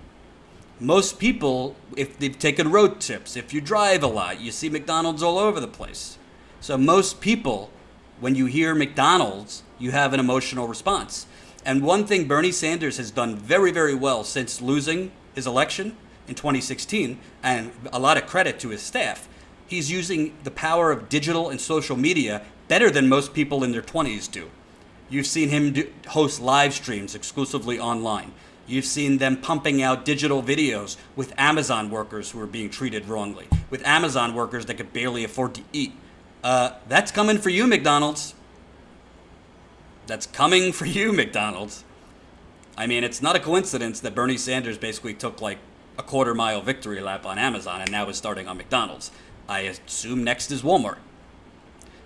Most people, if they've taken road trips, if you drive a lot, you see McDonald's all over the place. So most people, when you hear McDonald's, you have an emotional response. And one thing Bernie Sanders has done very, very well since losing his election in 2016, and a lot of credit to his staff, he's using the power of digital and social media better than most people in their 20s do. You've seen him host live streams exclusively online. You've seen them pumping out digital videos with Amazon workers who are being treated wrongly, with Amazon workers that could barely afford to eat. That's coming for you, McDonald's. That's coming for you, McDonald's. I mean, it's not a coincidence that Bernie Sanders basically took a quarter-mile victory lap on Amazon and now is starting on McDonald's. I assume next is Walmart.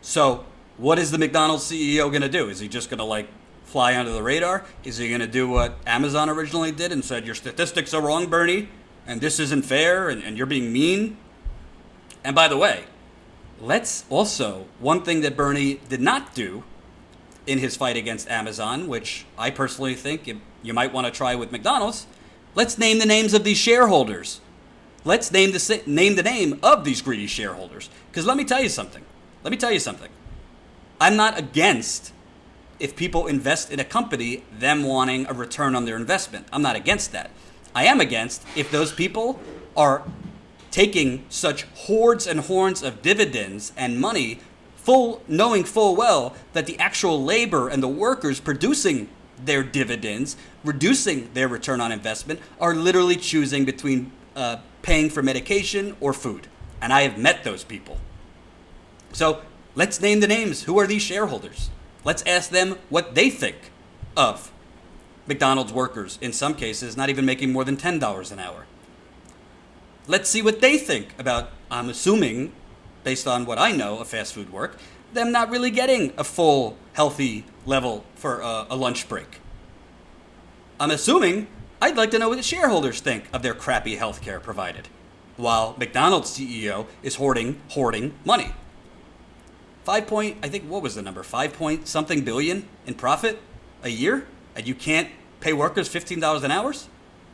So, what is the McDonald's CEO going to do? Is he just going to fly under the radar? Is he going to do what Amazon originally did and said, your statistics are wrong, Bernie, and this isn't fair, and you're being mean? And by the way, one thing that Bernie did not do in his fight against Amazon, which I personally think you might want to try with McDonald's, let's name the names of these shareholders. Let's name the name of these greedy shareholders. Because let me tell you something. I'm not against if people invest in a company, them wanting a return on their investment. I'm not against that. I am against if those people are taking such hordes and hordes of dividends and money, knowing full well that the actual labor and the workers producing their dividends, reducing their return on investment, are literally choosing between paying for medication or food. And I have met those people. So let's name the names. Who are these shareholders? Let's ask them what they think of McDonald's workers, in some cases not even making more than $10 an hour. Let's see what they think about, I'm assuming, based on what I know of fast food work, them not really getting a full, healthy level for a lunch break. I'm assuming I'd like to know what the shareholders think of their crappy health care provided, while McDonald's CEO is hoarding money. 5 point something billion in profit a year, and you can't pay workers $15 an hour?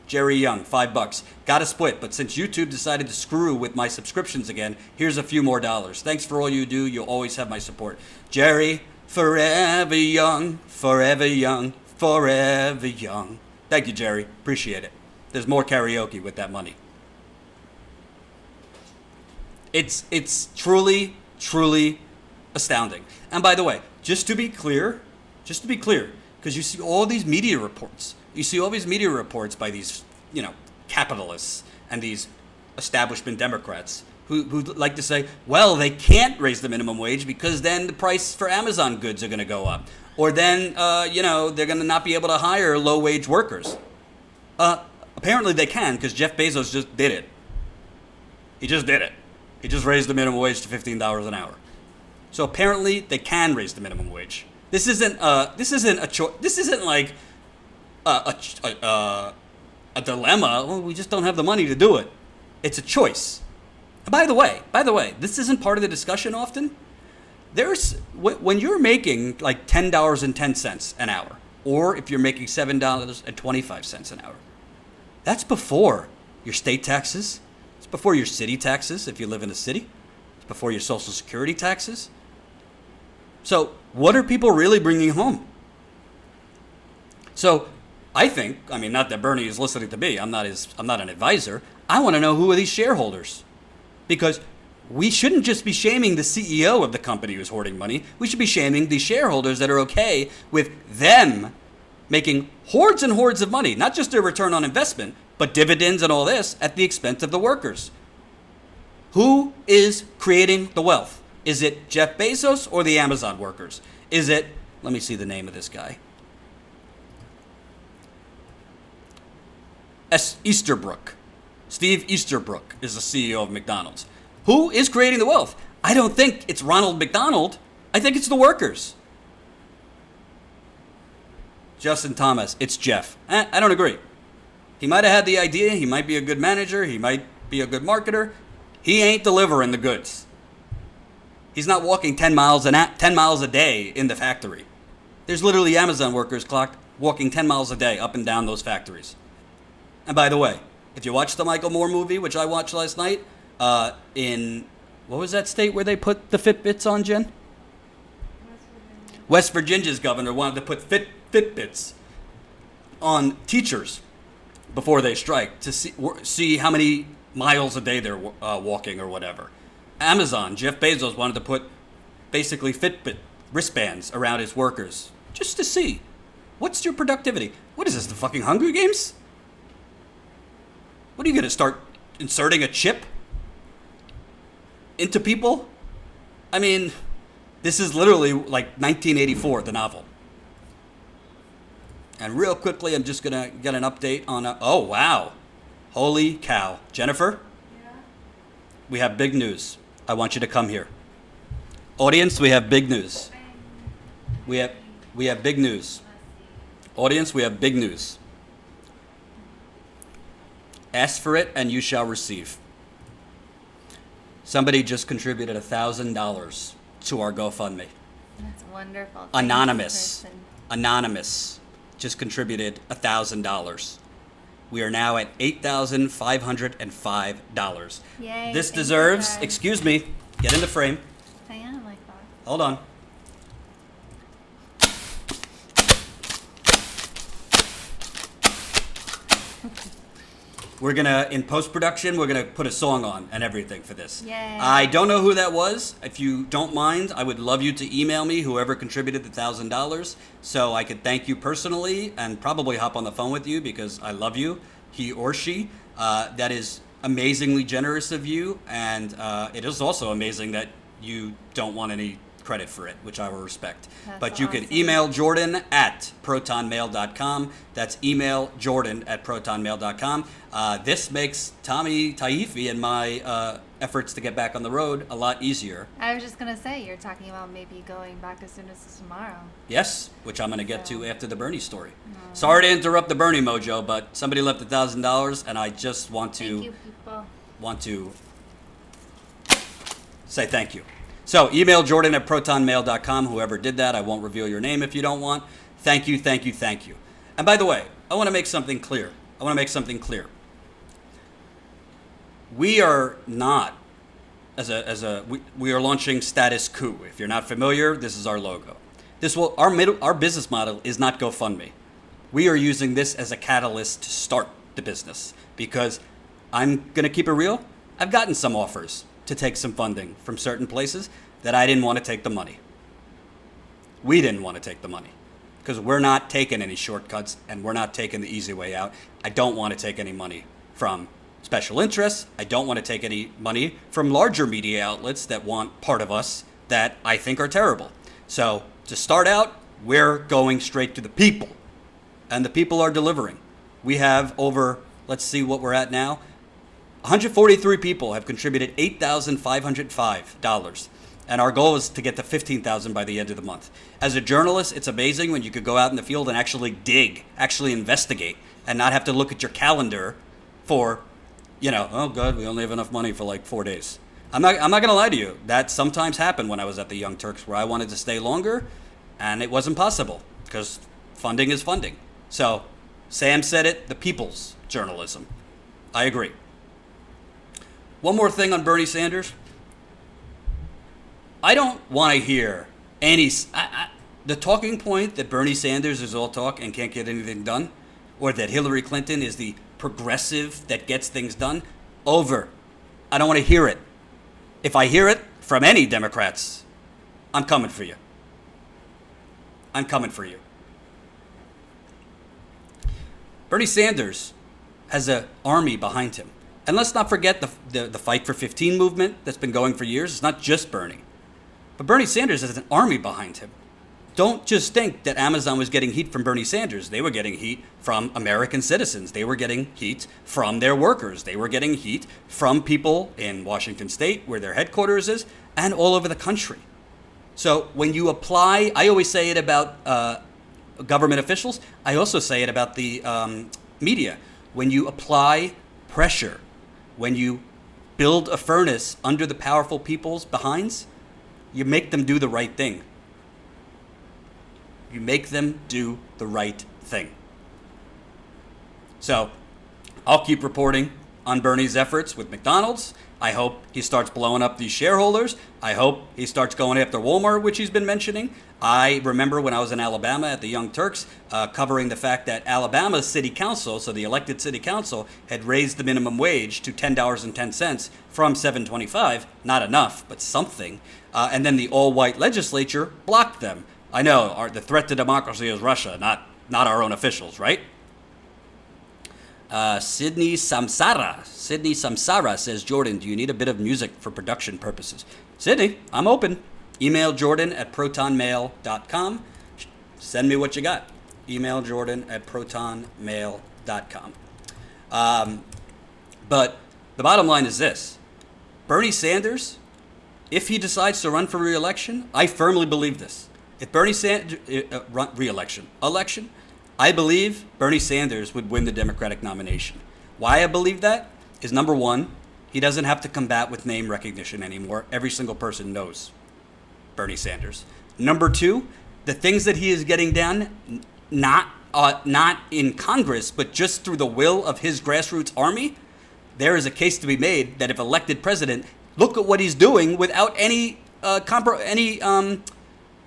Jerry Young, $5. Got a split, but since YouTube decided to screw with my subscriptions again, here's a few more dollars. Thanks for all you do. You'll always have my support. Jerry, forever young, forever young, forever young. Thank you, Jerry. Appreciate it. There's more karaoke with that money. It's truly, truly astounding. And by the way, just to be clear, because you see all these media reports. You see all these media reports by these, capitalists and these establishment Democrats who like to say, well, they can't raise the minimum wage because then the price for Amazon goods are going to go up. Or then, they're going to not be able to hire low-wage workers. Apparently they can, because Jeff Bezos just did it. He just did it. He just raised the minimum wage to $15 an hour. So apparently they can raise the minimum wage. This isn't a choice. This isn't like a dilemma. Well, we just don't have the money to do it. It's a choice. And by the way, this isn't part of the discussion often. When you're making like $10.10 an hour, or if you're making $7.25 an hour, that's before your state taxes. It's before your city taxes if you live in a city. It's before your Social Security taxes. So what are people really bringing home? So I think, not that Bernie is listening to me. I'm not an advisor. I want to know who are these shareholders, because we shouldn't just be shaming the CEO of the company who's hoarding money. We should be shaming the shareholders that are okay with them making hordes and hordes of money, not just their return on investment, but dividends and all this at the expense of the workers. Who is creating the wealth? Is it Jeff Bezos or the Amazon workers? Is it, let me see the name of this guy. Easterbrook. Steve Easterbrook is the CEO of McDonald's. Who is creating the wealth? I don't think it's Ronald McDonald. I think it's the workers. Justin Thomas, it's Jeff. I don't agree. He might have had the idea. He might be a good manager. He might be a good marketer. He ain't delivering the goods. He's not walking 10 miles a day in the factory. There's literally Amazon workers walking 10 miles a day up and down those factories. And by the way, if you watch the Michael Moore movie, which I watched last night, in, what was that state where they put the Fitbits on, Jen? West Virginia's governor wanted to put Fitbits on teachers before they strike to see how many miles a day they're walking or whatever. Amazon, Jeff Bezos wanted to put basically Fitbit wristbands around his workers just to see what's your productivity. What is this, the fucking Hunger Games? What are you going to start inserting a chip into people? This is literally like 1984, the novel. And real quickly, I'm just going to get an update on, oh, wow. Holy cow. Jennifer? Yeah? We have big news. I want you to come here. Audience, we have big news. We have big news. Audience, we have big news. Ask for it and you shall receive. Somebody just contributed $1,000 to our GoFundMe. That's wonderful. Anonymous just contributed $1,000. We are now at $8,505. Yay. This deserves, excuse me, get in the frame. I am like that. Hold on. We're gonna, in post-production, we're gonna put a song on and everything for this. Yay. I don't know who that was. If you don't mind, I would love you to email me, whoever contributed the $1,000, so I could thank you personally and probably hop on the phone with you because I love you, he or she. That is amazingly generous of you, and it is also amazing that you don't want any credit for it, which I will respect. But you can email Jordan at protonmail.com. That's email Jordan at protonmail.com. This makes Tommy Taifi and my efforts to get back on the road a lot easier. I was just going to say, you're talking about maybe going back as soon as tomorrow. Yes, which I'm going to get to after the Bernie story. Sorry to interrupt the Bernie mojo, but somebody left $1,000, and I just want to say thank you. So email Jordan at protonmail.com. Whoever did that, I won't reveal your name if you don't want. Thank you, thank you, thank you. And by the way, I want to make something clear. We are not, we are launching Status Coup. If you're not familiar, this is our logo. Our business model is not GoFundMe. We are using this as a catalyst to start the business because I'm going to keep it real. I've gotten some offers to take some funding from certain places that I didn't want to take the money. We didn't want to take the money because we're not taking any shortcuts and we're not taking the easy way out. I don't want to take any money from special interests. I don't want to take any money from larger media outlets that want part of us that I think are terrible. So to start out, we're going straight to the people, and the people are delivering. We have over, let's see what we're at now, 143 people have contributed $8,505, and our goal is to get to $15,000 by the end of the month. As a journalist, it's amazing when you could go out in the field and actually dig, actually investigate, and not have to look at your calendar for, oh God, we only have enough money for like 4 days. I'm not going to lie to you. That sometimes happened when I was at the Young Turks, where I wanted to stay longer, and it wasn't possible because funding is funding. So Sam said it, the people's journalism. I agree. One more thing on Bernie Sanders. I don't want to hear the talking point that Bernie Sanders is all talk and can't get anything done, or that Hillary Clinton is the progressive that gets things done. Over. I don't want to hear it. If I hear it from any Democrats, I'm coming for you. I'm coming for you. Bernie Sanders has an army behind him. And let's not forget the Fight for 15 movement that's been going for years. It's not just Bernie. But Bernie Sanders has an army behind him. Don't just think that Amazon was getting heat from Bernie Sanders. They were getting heat from American citizens. They were getting heat from their workers. They were getting heat from people in Washington State, where their headquarters is, and all over the country. So when you apply, I always say it about government officials. I also say it about the media. When you apply pressure, when you build a furnace under the powerful people's behinds, you make them do the right thing. You make them do the right thing. So I'll keep reporting on Bernie's efforts with McDonald's. I hope he starts blowing up these shareholders. I hope he starts going after Walmart, which he's been mentioning. I remember when I was in Alabama at the Young Turks, covering the fact that Alabama's city council, so the elected city council, had raised the minimum wage to $10.10 from $7.25. Not enough, but something. And then the all-white legislature blocked them. I know, the threat to democracy is Russia, not our own officials, right? Sydney Samsara says, Jordan, do you need a bit of music for production purposes? Sydney, I'm open. Email Jordan at protonmail.com. Send me what you got. Email Jordan at protonmail.com. But the bottom line is this. Bernie Sanders, if he decides to run for re-election, I firmly believe this. If Bernie Sanders, election, I believe Bernie Sanders would win the Democratic nomination. Why I believe that is, number one, he doesn't have to combat with name recognition anymore. Every single person knows Bernie Sanders. Number two, the things that he is getting done, not in Congress, but just through the will of his grassroots army, there is a case to be made that if elected president, look at what he's doing without any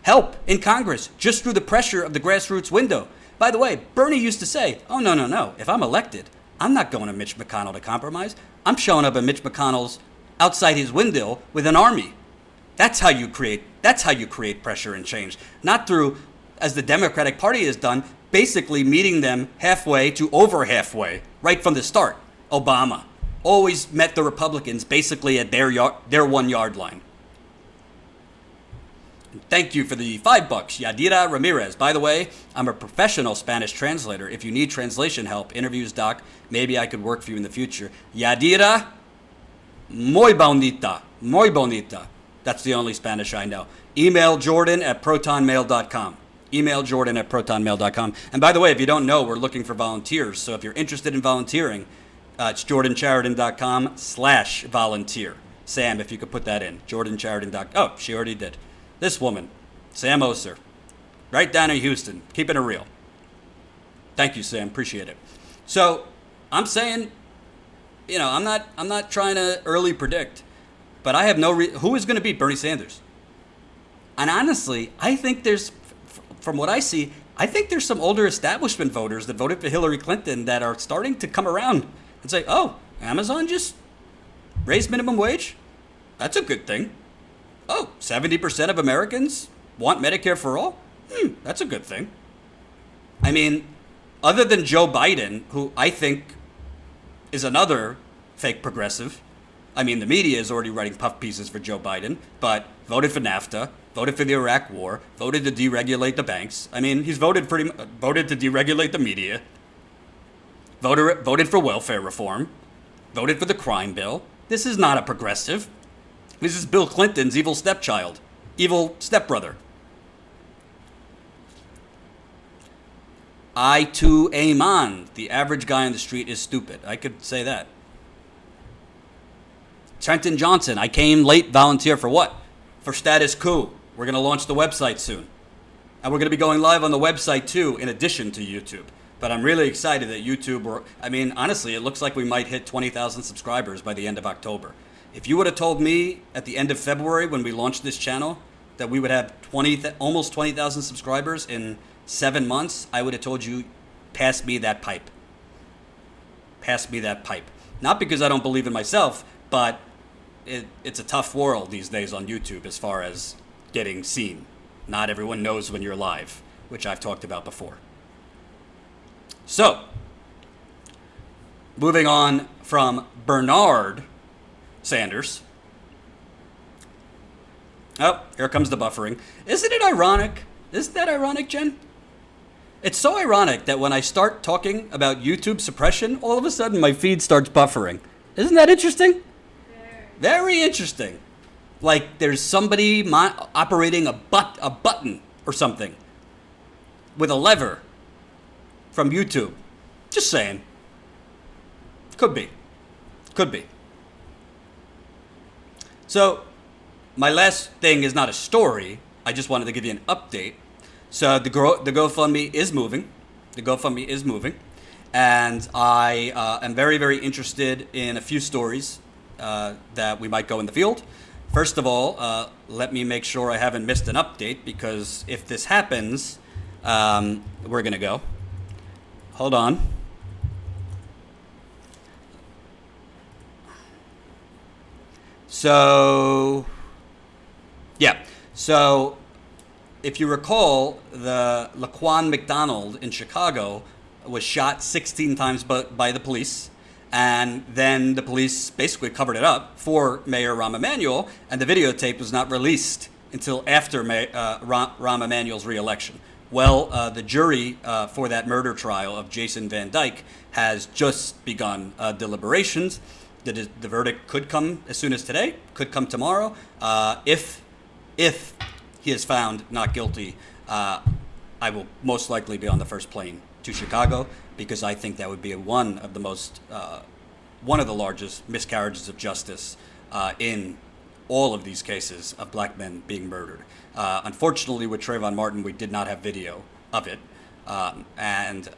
help in Congress, just through the pressure of the grassroots window. By the way, Bernie used to say, oh, no. If I'm elected, I'm not going to Mitch McConnell to compromise. I'm showing up at Mitch McConnell's outside his window with an army. That's how you create pressure and change. Not through, as the Democratic Party has done, basically meeting them halfway to over halfway right from the start. Obama always met the Republicans basically at their 1 yard line. Thank you for the $5, Yadira Ramirez. By the way, I'm a professional Spanish translator. If you need translation help, interviews, doc, maybe I could work for you in the future. Yadira, muy bonita, muy bonita. That's the only Spanish I know. Email jordan@protonmail.com. Email jordan@protonmail.com. And by the way, if you don't know, we're looking for volunteers. So if you're interested in volunteering, it's jordanchariton.com/volunteer. Sam, if you could put that in. jordanchariton.com. Oh, she already did. This woman, Sam Oser, right down in Houston, keeping it real. Thank you, Sam. Appreciate it. So I'm saying, I'm not trying to early predict, but I have who is going to beat Bernie Sanders? And honestly, I think from what I see, I think there's some older establishment voters that voted for Hillary Clinton that are starting to come around and say, oh, Amazon just raised minimum wage? That's a good thing. Oh, 70% of Americans want Medicare for all? That's a good thing. I mean, other than Joe Biden, who I think is another fake progressive. I mean, the media is already writing puff pieces for Joe Biden, but voted for NAFTA, voted for the Iraq War, voted to deregulate the banks. I mean, he's voted to deregulate the media, voted for welfare reform, voted for the crime bill. This is not a progressive. This is Bill Clinton's evil stepchild, evil stepbrother. I too amen. The average guy on the street is stupid. I could say that. Trenton Johnson, I came late, volunteer for what? For Status Coup. We're going to launch the website soon. And we're going to be going live on the website too, in addition to YouTube. But I'm really excited that YouTube, honestly, it looks like we might hit 20,000 subscribers by the end of October. If you would have told me at the end of February when we launched this channel that we would have almost 20,000 subscribers in 7 months, I would have told you, pass me that pipe. Pass me that pipe. Not because I don't believe in myself, but it's a tough world these days on YouTube as far as getting seen. Not everyone knows when you're live, which I've talked about before. So, moving on from Bernard Sanders. Oh, here comes the buffering. Isn't it ironic? Isn't that ironic, Jen? It's so ironic that when I start talking about YouTube suppression, all of a sudden my feed starts buffering. Isn't that interesting? Very interesting. Like there's somebody operating a button or something with a lever from YouTube. Just saying. Could be. Could be. So, my last thing is not a story. I just wanted to give you an update. So, the GoFundMe is moving. The GoFundMe is moving. And I am very, very interested in a few stories that we might go in the field. First of all, let me make sure I haven't missed an update, because if this happens, we're going to go. Hold on. So, yeah. So, if you recall, the Laquan McDonald in Chicago was shot 16 times by the police. And then the police basically covered it up for Mayor Rahm Emanuel, and the videotape was not released until after Rahm Emanuel's reelection. Well, the jury for that murder trial of Jason Van Dyke has just begun deliberations. The verdict could come as soon as today, could come tomorrow. If he is found not guilty, I will most likely be on the first plane to Chicago, because I think that would be one of the largest miscarriages of justice in all of these cases of black men being murdered. Unfortunately, with Trayvon Martin, we did not have video of it. And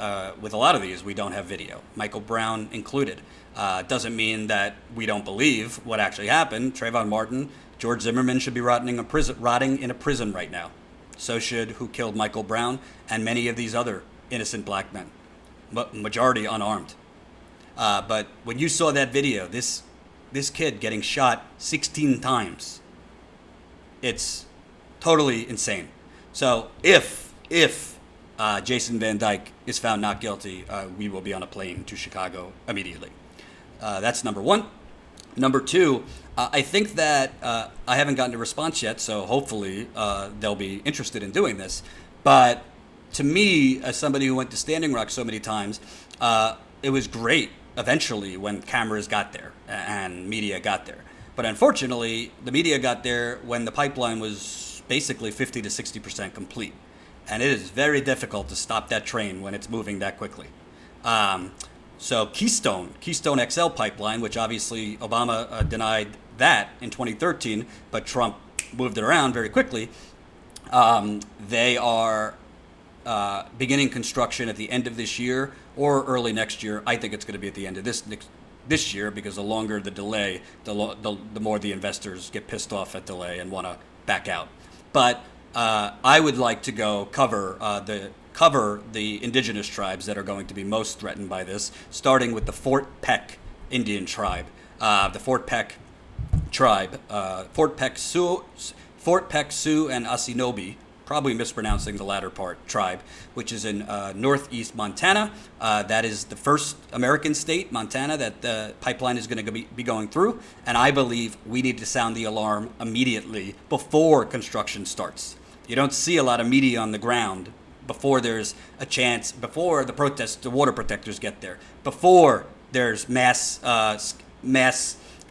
with a lot of these, we don't have video, Michael Brown included. Doesn't mean that we don't believe what actually happened. Trayvon Martin, George Zimmerman should be rotting in a prison right now. So should who killed Michael Brown and many of these other innocent black men, majority unarmed. But when you saw that video, this kid getting shot 16 times, it's totally insane. So if Jason Van Dyke is found not guilty, we will be on a plane to Chicago immediately. That's number one. Number two, I think that I haven't gotten a response yet, so hopefully they'll be interested in doing this. But to me, as somebody who went to Standing Rock so many times, it was great eventually when cameras got there and media got there. But unfortunately, the media got there when the pipeline was basically 50 to 60% complete. And it is very difficult to stop that train when it's moving that quickly. So Keystone XL pipeline, which obviously Obama denied that in 2013, but Trump moved it around very quickly. They are beginning construction at the end of this year or early next year. I think it's going to be at the end of this year, because the longer the delay, the more the investors get pissed off at delay and want to back out. But I would like to go cover the indigenous tribes that are going to be most threatened by this, starting with the Fort Peck Indian tribe. The Fort Peck tribe, Fort Peck Sioux and Asinobi, probably mispronouncing the latter part, tribe, which is in northeast Montana. That is the first American state, Montana, that the pipeline is going to be going through. And I believe we need to sound the alarm immediately before construction starts. You don't see a lot of media on the ground before there's a chance, before the protests, the water protectors get there, before there's mass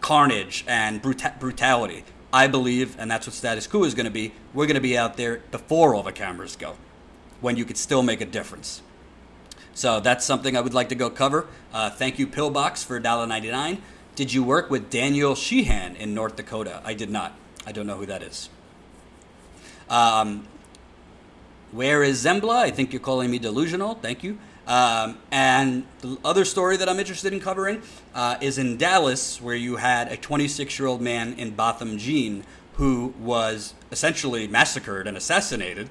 carnage and brutality. I believe, and that's what status quo is going to be, we're going to be out there before all the cameras go, when you could still make a difference. So that's something I would like to go cover. Thank you, Pillbox, for $1.99. Did you work with Daniel Sheehan in North Dakota? I did not. I don't know who that is. Where is Zembla? I think you're calling me delusional. Thank you. And the other story that I'm interested in covering is in Dallas, where you had a 26-year-old man in Botham Jean who was essentially massacred and assassinated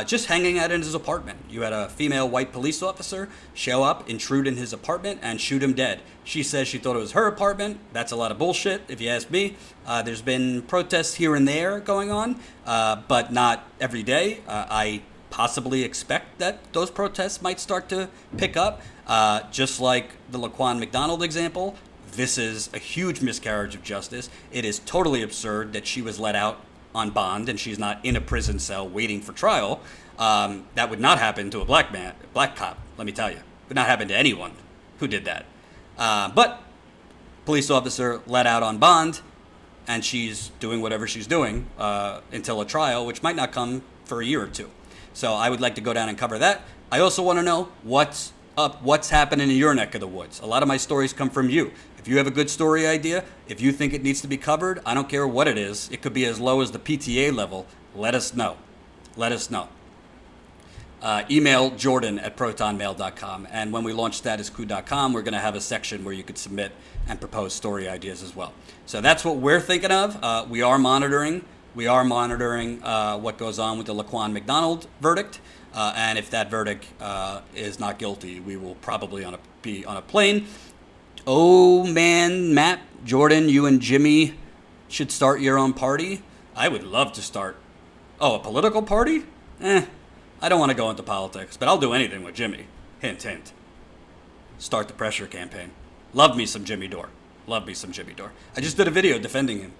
just hanging out in his apartment. You had a female white police officer show up, intrude in his apartment, and shoot him dead. She says she thought it was her apartment. That's a lot of bullshit, if you ask me. There's been protests here and there going on, but not every day. I possibly expect that those protests might start to pick up, just like the Laquan McDonald example. This is a huge miscarriage of justice. It is totally absurd that she was let out on bond and she's not in a prison cell waiting for trial. That would not happen to a black cop, let me tell you. It would not happen to anyone who did that. But police officer let out on bond, and she's doing whatever she's doing until a trial, which might not come for a year or two. So I would like to go down and cover that. I also want to know what's up, what's happening in your neck of the woods. A lot of my stories come from you. If you have a good story idea, if you think it needs to be covered, I don't care what it is. It could be as low as the PTA level. Let us know. Let us know. Email jordan@protonmail.com. And when we launch statusquo.com, we're going to have a section where you could submit and propose story ideas as well. So that's what we're thinking of. We are monitoring what goes on with the Laquan McDonald verdict. And if that verdict is not guilty, we will probably be on a plane. Oh, man, Matt, Jordan, you and Jimmy should start your own party. I would love to start. Oh, a political party? I don't want to go into politics, but I'll do anything with Jimmy. Hint, hint. Start the pressure campaign. Love me some Jimmy Dore. Love me some Jimmy Dore. I just did a video defending him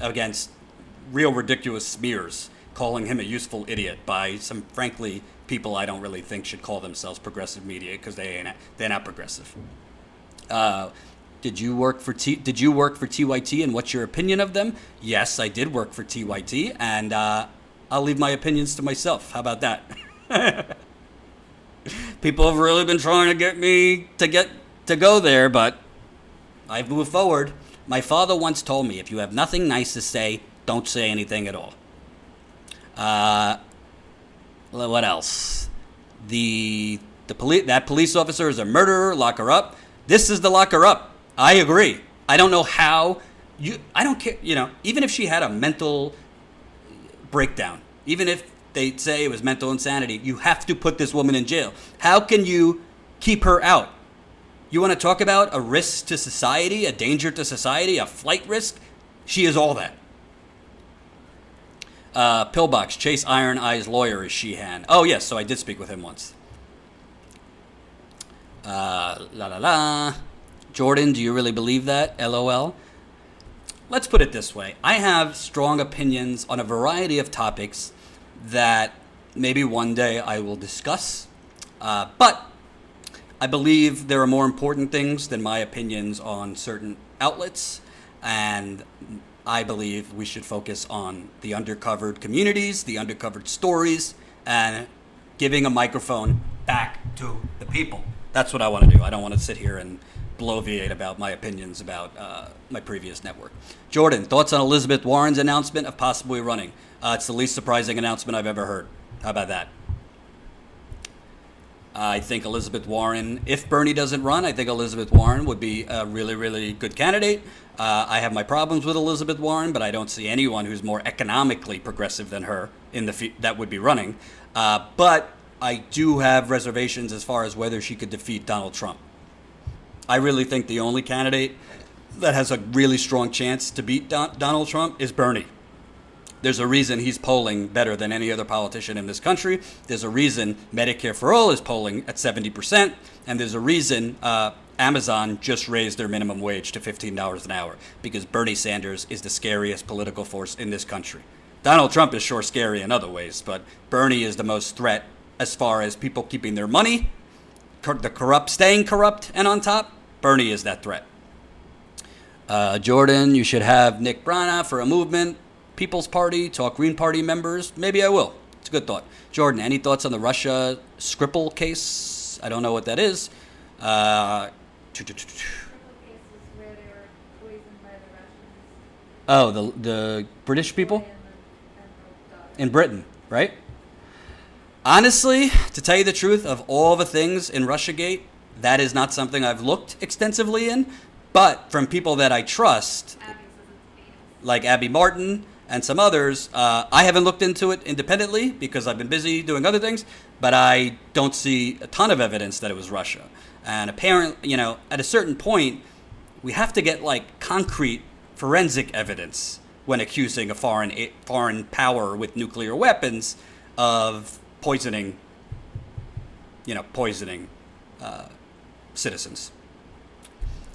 against real ridiculous smears, calling him a useful idiot by some, frankly, people I don't really think should call themselves progressive media, because they're not progressive. Did you work for TYT, and what's your opinion of them? Yes, I did work for TYT, and I'll leave my opinions to myself. How about that? People have really been trying to get me to go there, but I've moved forward. My father once told me, if you have nothing nice to say, don't say anything at all. What else? That police officer is a murderer. Lock her up. This is the lock her up. I agree. I don't know how. I don't care. Even if she had a mental breakdown, even if they say it was mental insanity, you have to put this woman in jail. How can you keep her out? You want to talk about a risk to society, a danger to society, a flight risk? She is all that. Pillbox, Chase Iron Eye's lawyer is Sheehan. Oh, yes, so I did speak with him once. Jordan, do you really believe that? LOL. Let's put it this way. I have strong opinions on a variety of topics that maybe one day I will discuss. But I believe there are more important things than my opinions on certain outlets. And I believe we should focus on the undercovered communities, the undercovered stories, and giving a microphone back to the people. That's what I want to do. I don't want to sit here and bloviate about my opinions about my previous network. Jordan, thoughts on Elizabeth Warren's announcement of possibly running? It's the least surprising announcement I've ever heard. How about that? I think Elizabeth Warren, if Bernie doesn't run, I think Elizabeth Warren would be a really, really good candidate. I have my problems with Elizabeth Warren, but I don't see anyone who's more economically progressive than her in that would be running. But I do have reservations as far as whether she could defeat Donald Trump. I really think the only candidate that has a really strong chance to beat Donald Trump is Bernie. There's a reason he's polling better than any other politician in this country. There's a reason Medicare for All is polling at 70%. And there's a reason Amazon just raised their minimum wage to $15 an hour, because Bernie Sanders is the scariest political force in this country. Donald Trump is sure scary in other ways, but Bernie is the most threat as far as people keeping their money, the corrupt staying corrupt, and on top, Bernie is that threat. Jordan, you should have Nick Brana for a movement, People's Party, talk Green Party members. Maybe I will. It's a good thought. Jordan, any thoughts on the Russia Skripal case? I don't know what that is. Oh, the British people? In Britain, right? Honestly, to tell you the truth, of all the things in Russiagate, that is not something I've looked extensively in. But from people that I trust, like Abby Martin and some others, I haven't looked into it independently because I've been busy doing other things, but I don't see a ton of evidence that it was Russia. And apparently, at a certain point, we have to get like concrete forensic evidence when accusing a foreign power with nuclear weapons of poisoning citizens.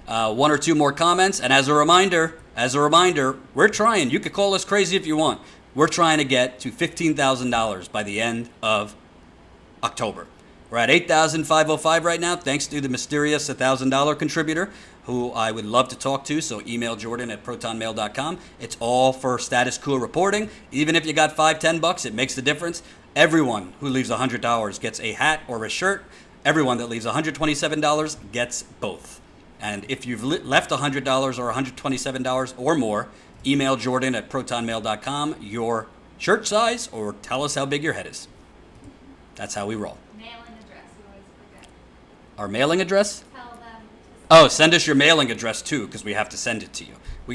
One or two more comments, and as a reminder, we're trying. You could call us crazy if you want. We're trying to get to $15,000 by the end of October. We're at $8,505 right now, thanks to the mysterious $1,000 contributor, who I would love to talk to, so email Jordan at protonmail.com. It's all for status quo reporting. Even if you got $5-10, it makes the difference. Everyone who leaves $100 gets a hat or a shirt. Everyone that leaves $127 gets both. And if you've left $100 or $127 or more, email Jordan at protonmail.com your shirt size or tell us how big your head is. That's how we roll. Mailing address, we always forget. Our mailing address? Tell them. Oh, send us your mailing address too, because we have to send it to you.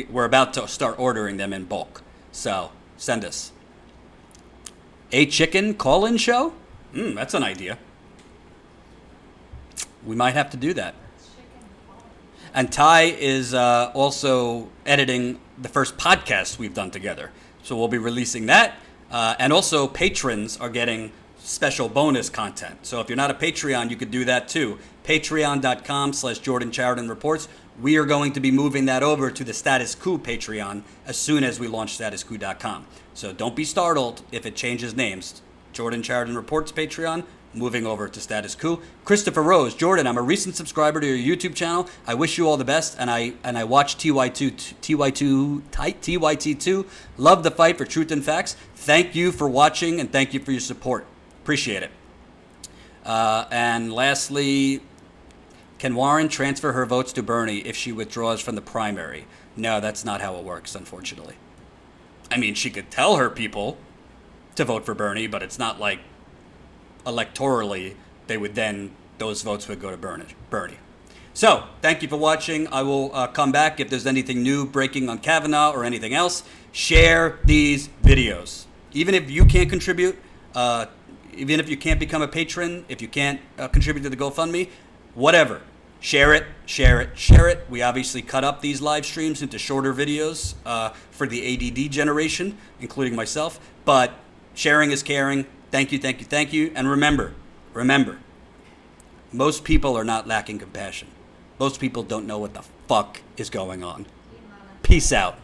We're about to start ordering them in bulk. So send us. A chicken call-in show? That's an idea. We might have to do that. And Ty is also editing the first podcast we've done together. So we'll be releasing that. And also patrons are getting special bonus content. So if you're not a Patreon, you could do that too. Patreon.com/Jordan Chariton Reports. We are going to be moving that over to the Status Coup Patreon as soon as we launch statuscoup.com. So don't be startled if it changes names. Jordan Chariton Reports Patreon, moving over to Status Coup. Christopher Rose, Jordan, I'm a recent subscriber to your YouTube channel. I wish you all the best, and I watched TYT2. Love the fight for truth and facts. Thank you for watching, and thank you for your support. Appreciate it. And lastly, can Warren transfer her votes to Bernie if she withdraws from the primary? No, that's not how it works, unfortunately. I mean, she could tell her people to vote for Bernie, but it's not like electorally those votes would go to Bernie. So, thank you for watching. I will come back if there's anything new breaking on Kavanaugh or anything else. Share these videos. Even if you can't contribute, even if you can't become a patron, if you can't contribute to the GoFundMe, whatever. Share it, share it, share it. We obviously cut up these live streams into shorter videos for the ADD generation, including myself. But sharing is caring. Thank you, thank you, thank you. And remember, most people are not lacking compassion. Most people don't know what the fuck is going on. Peace out.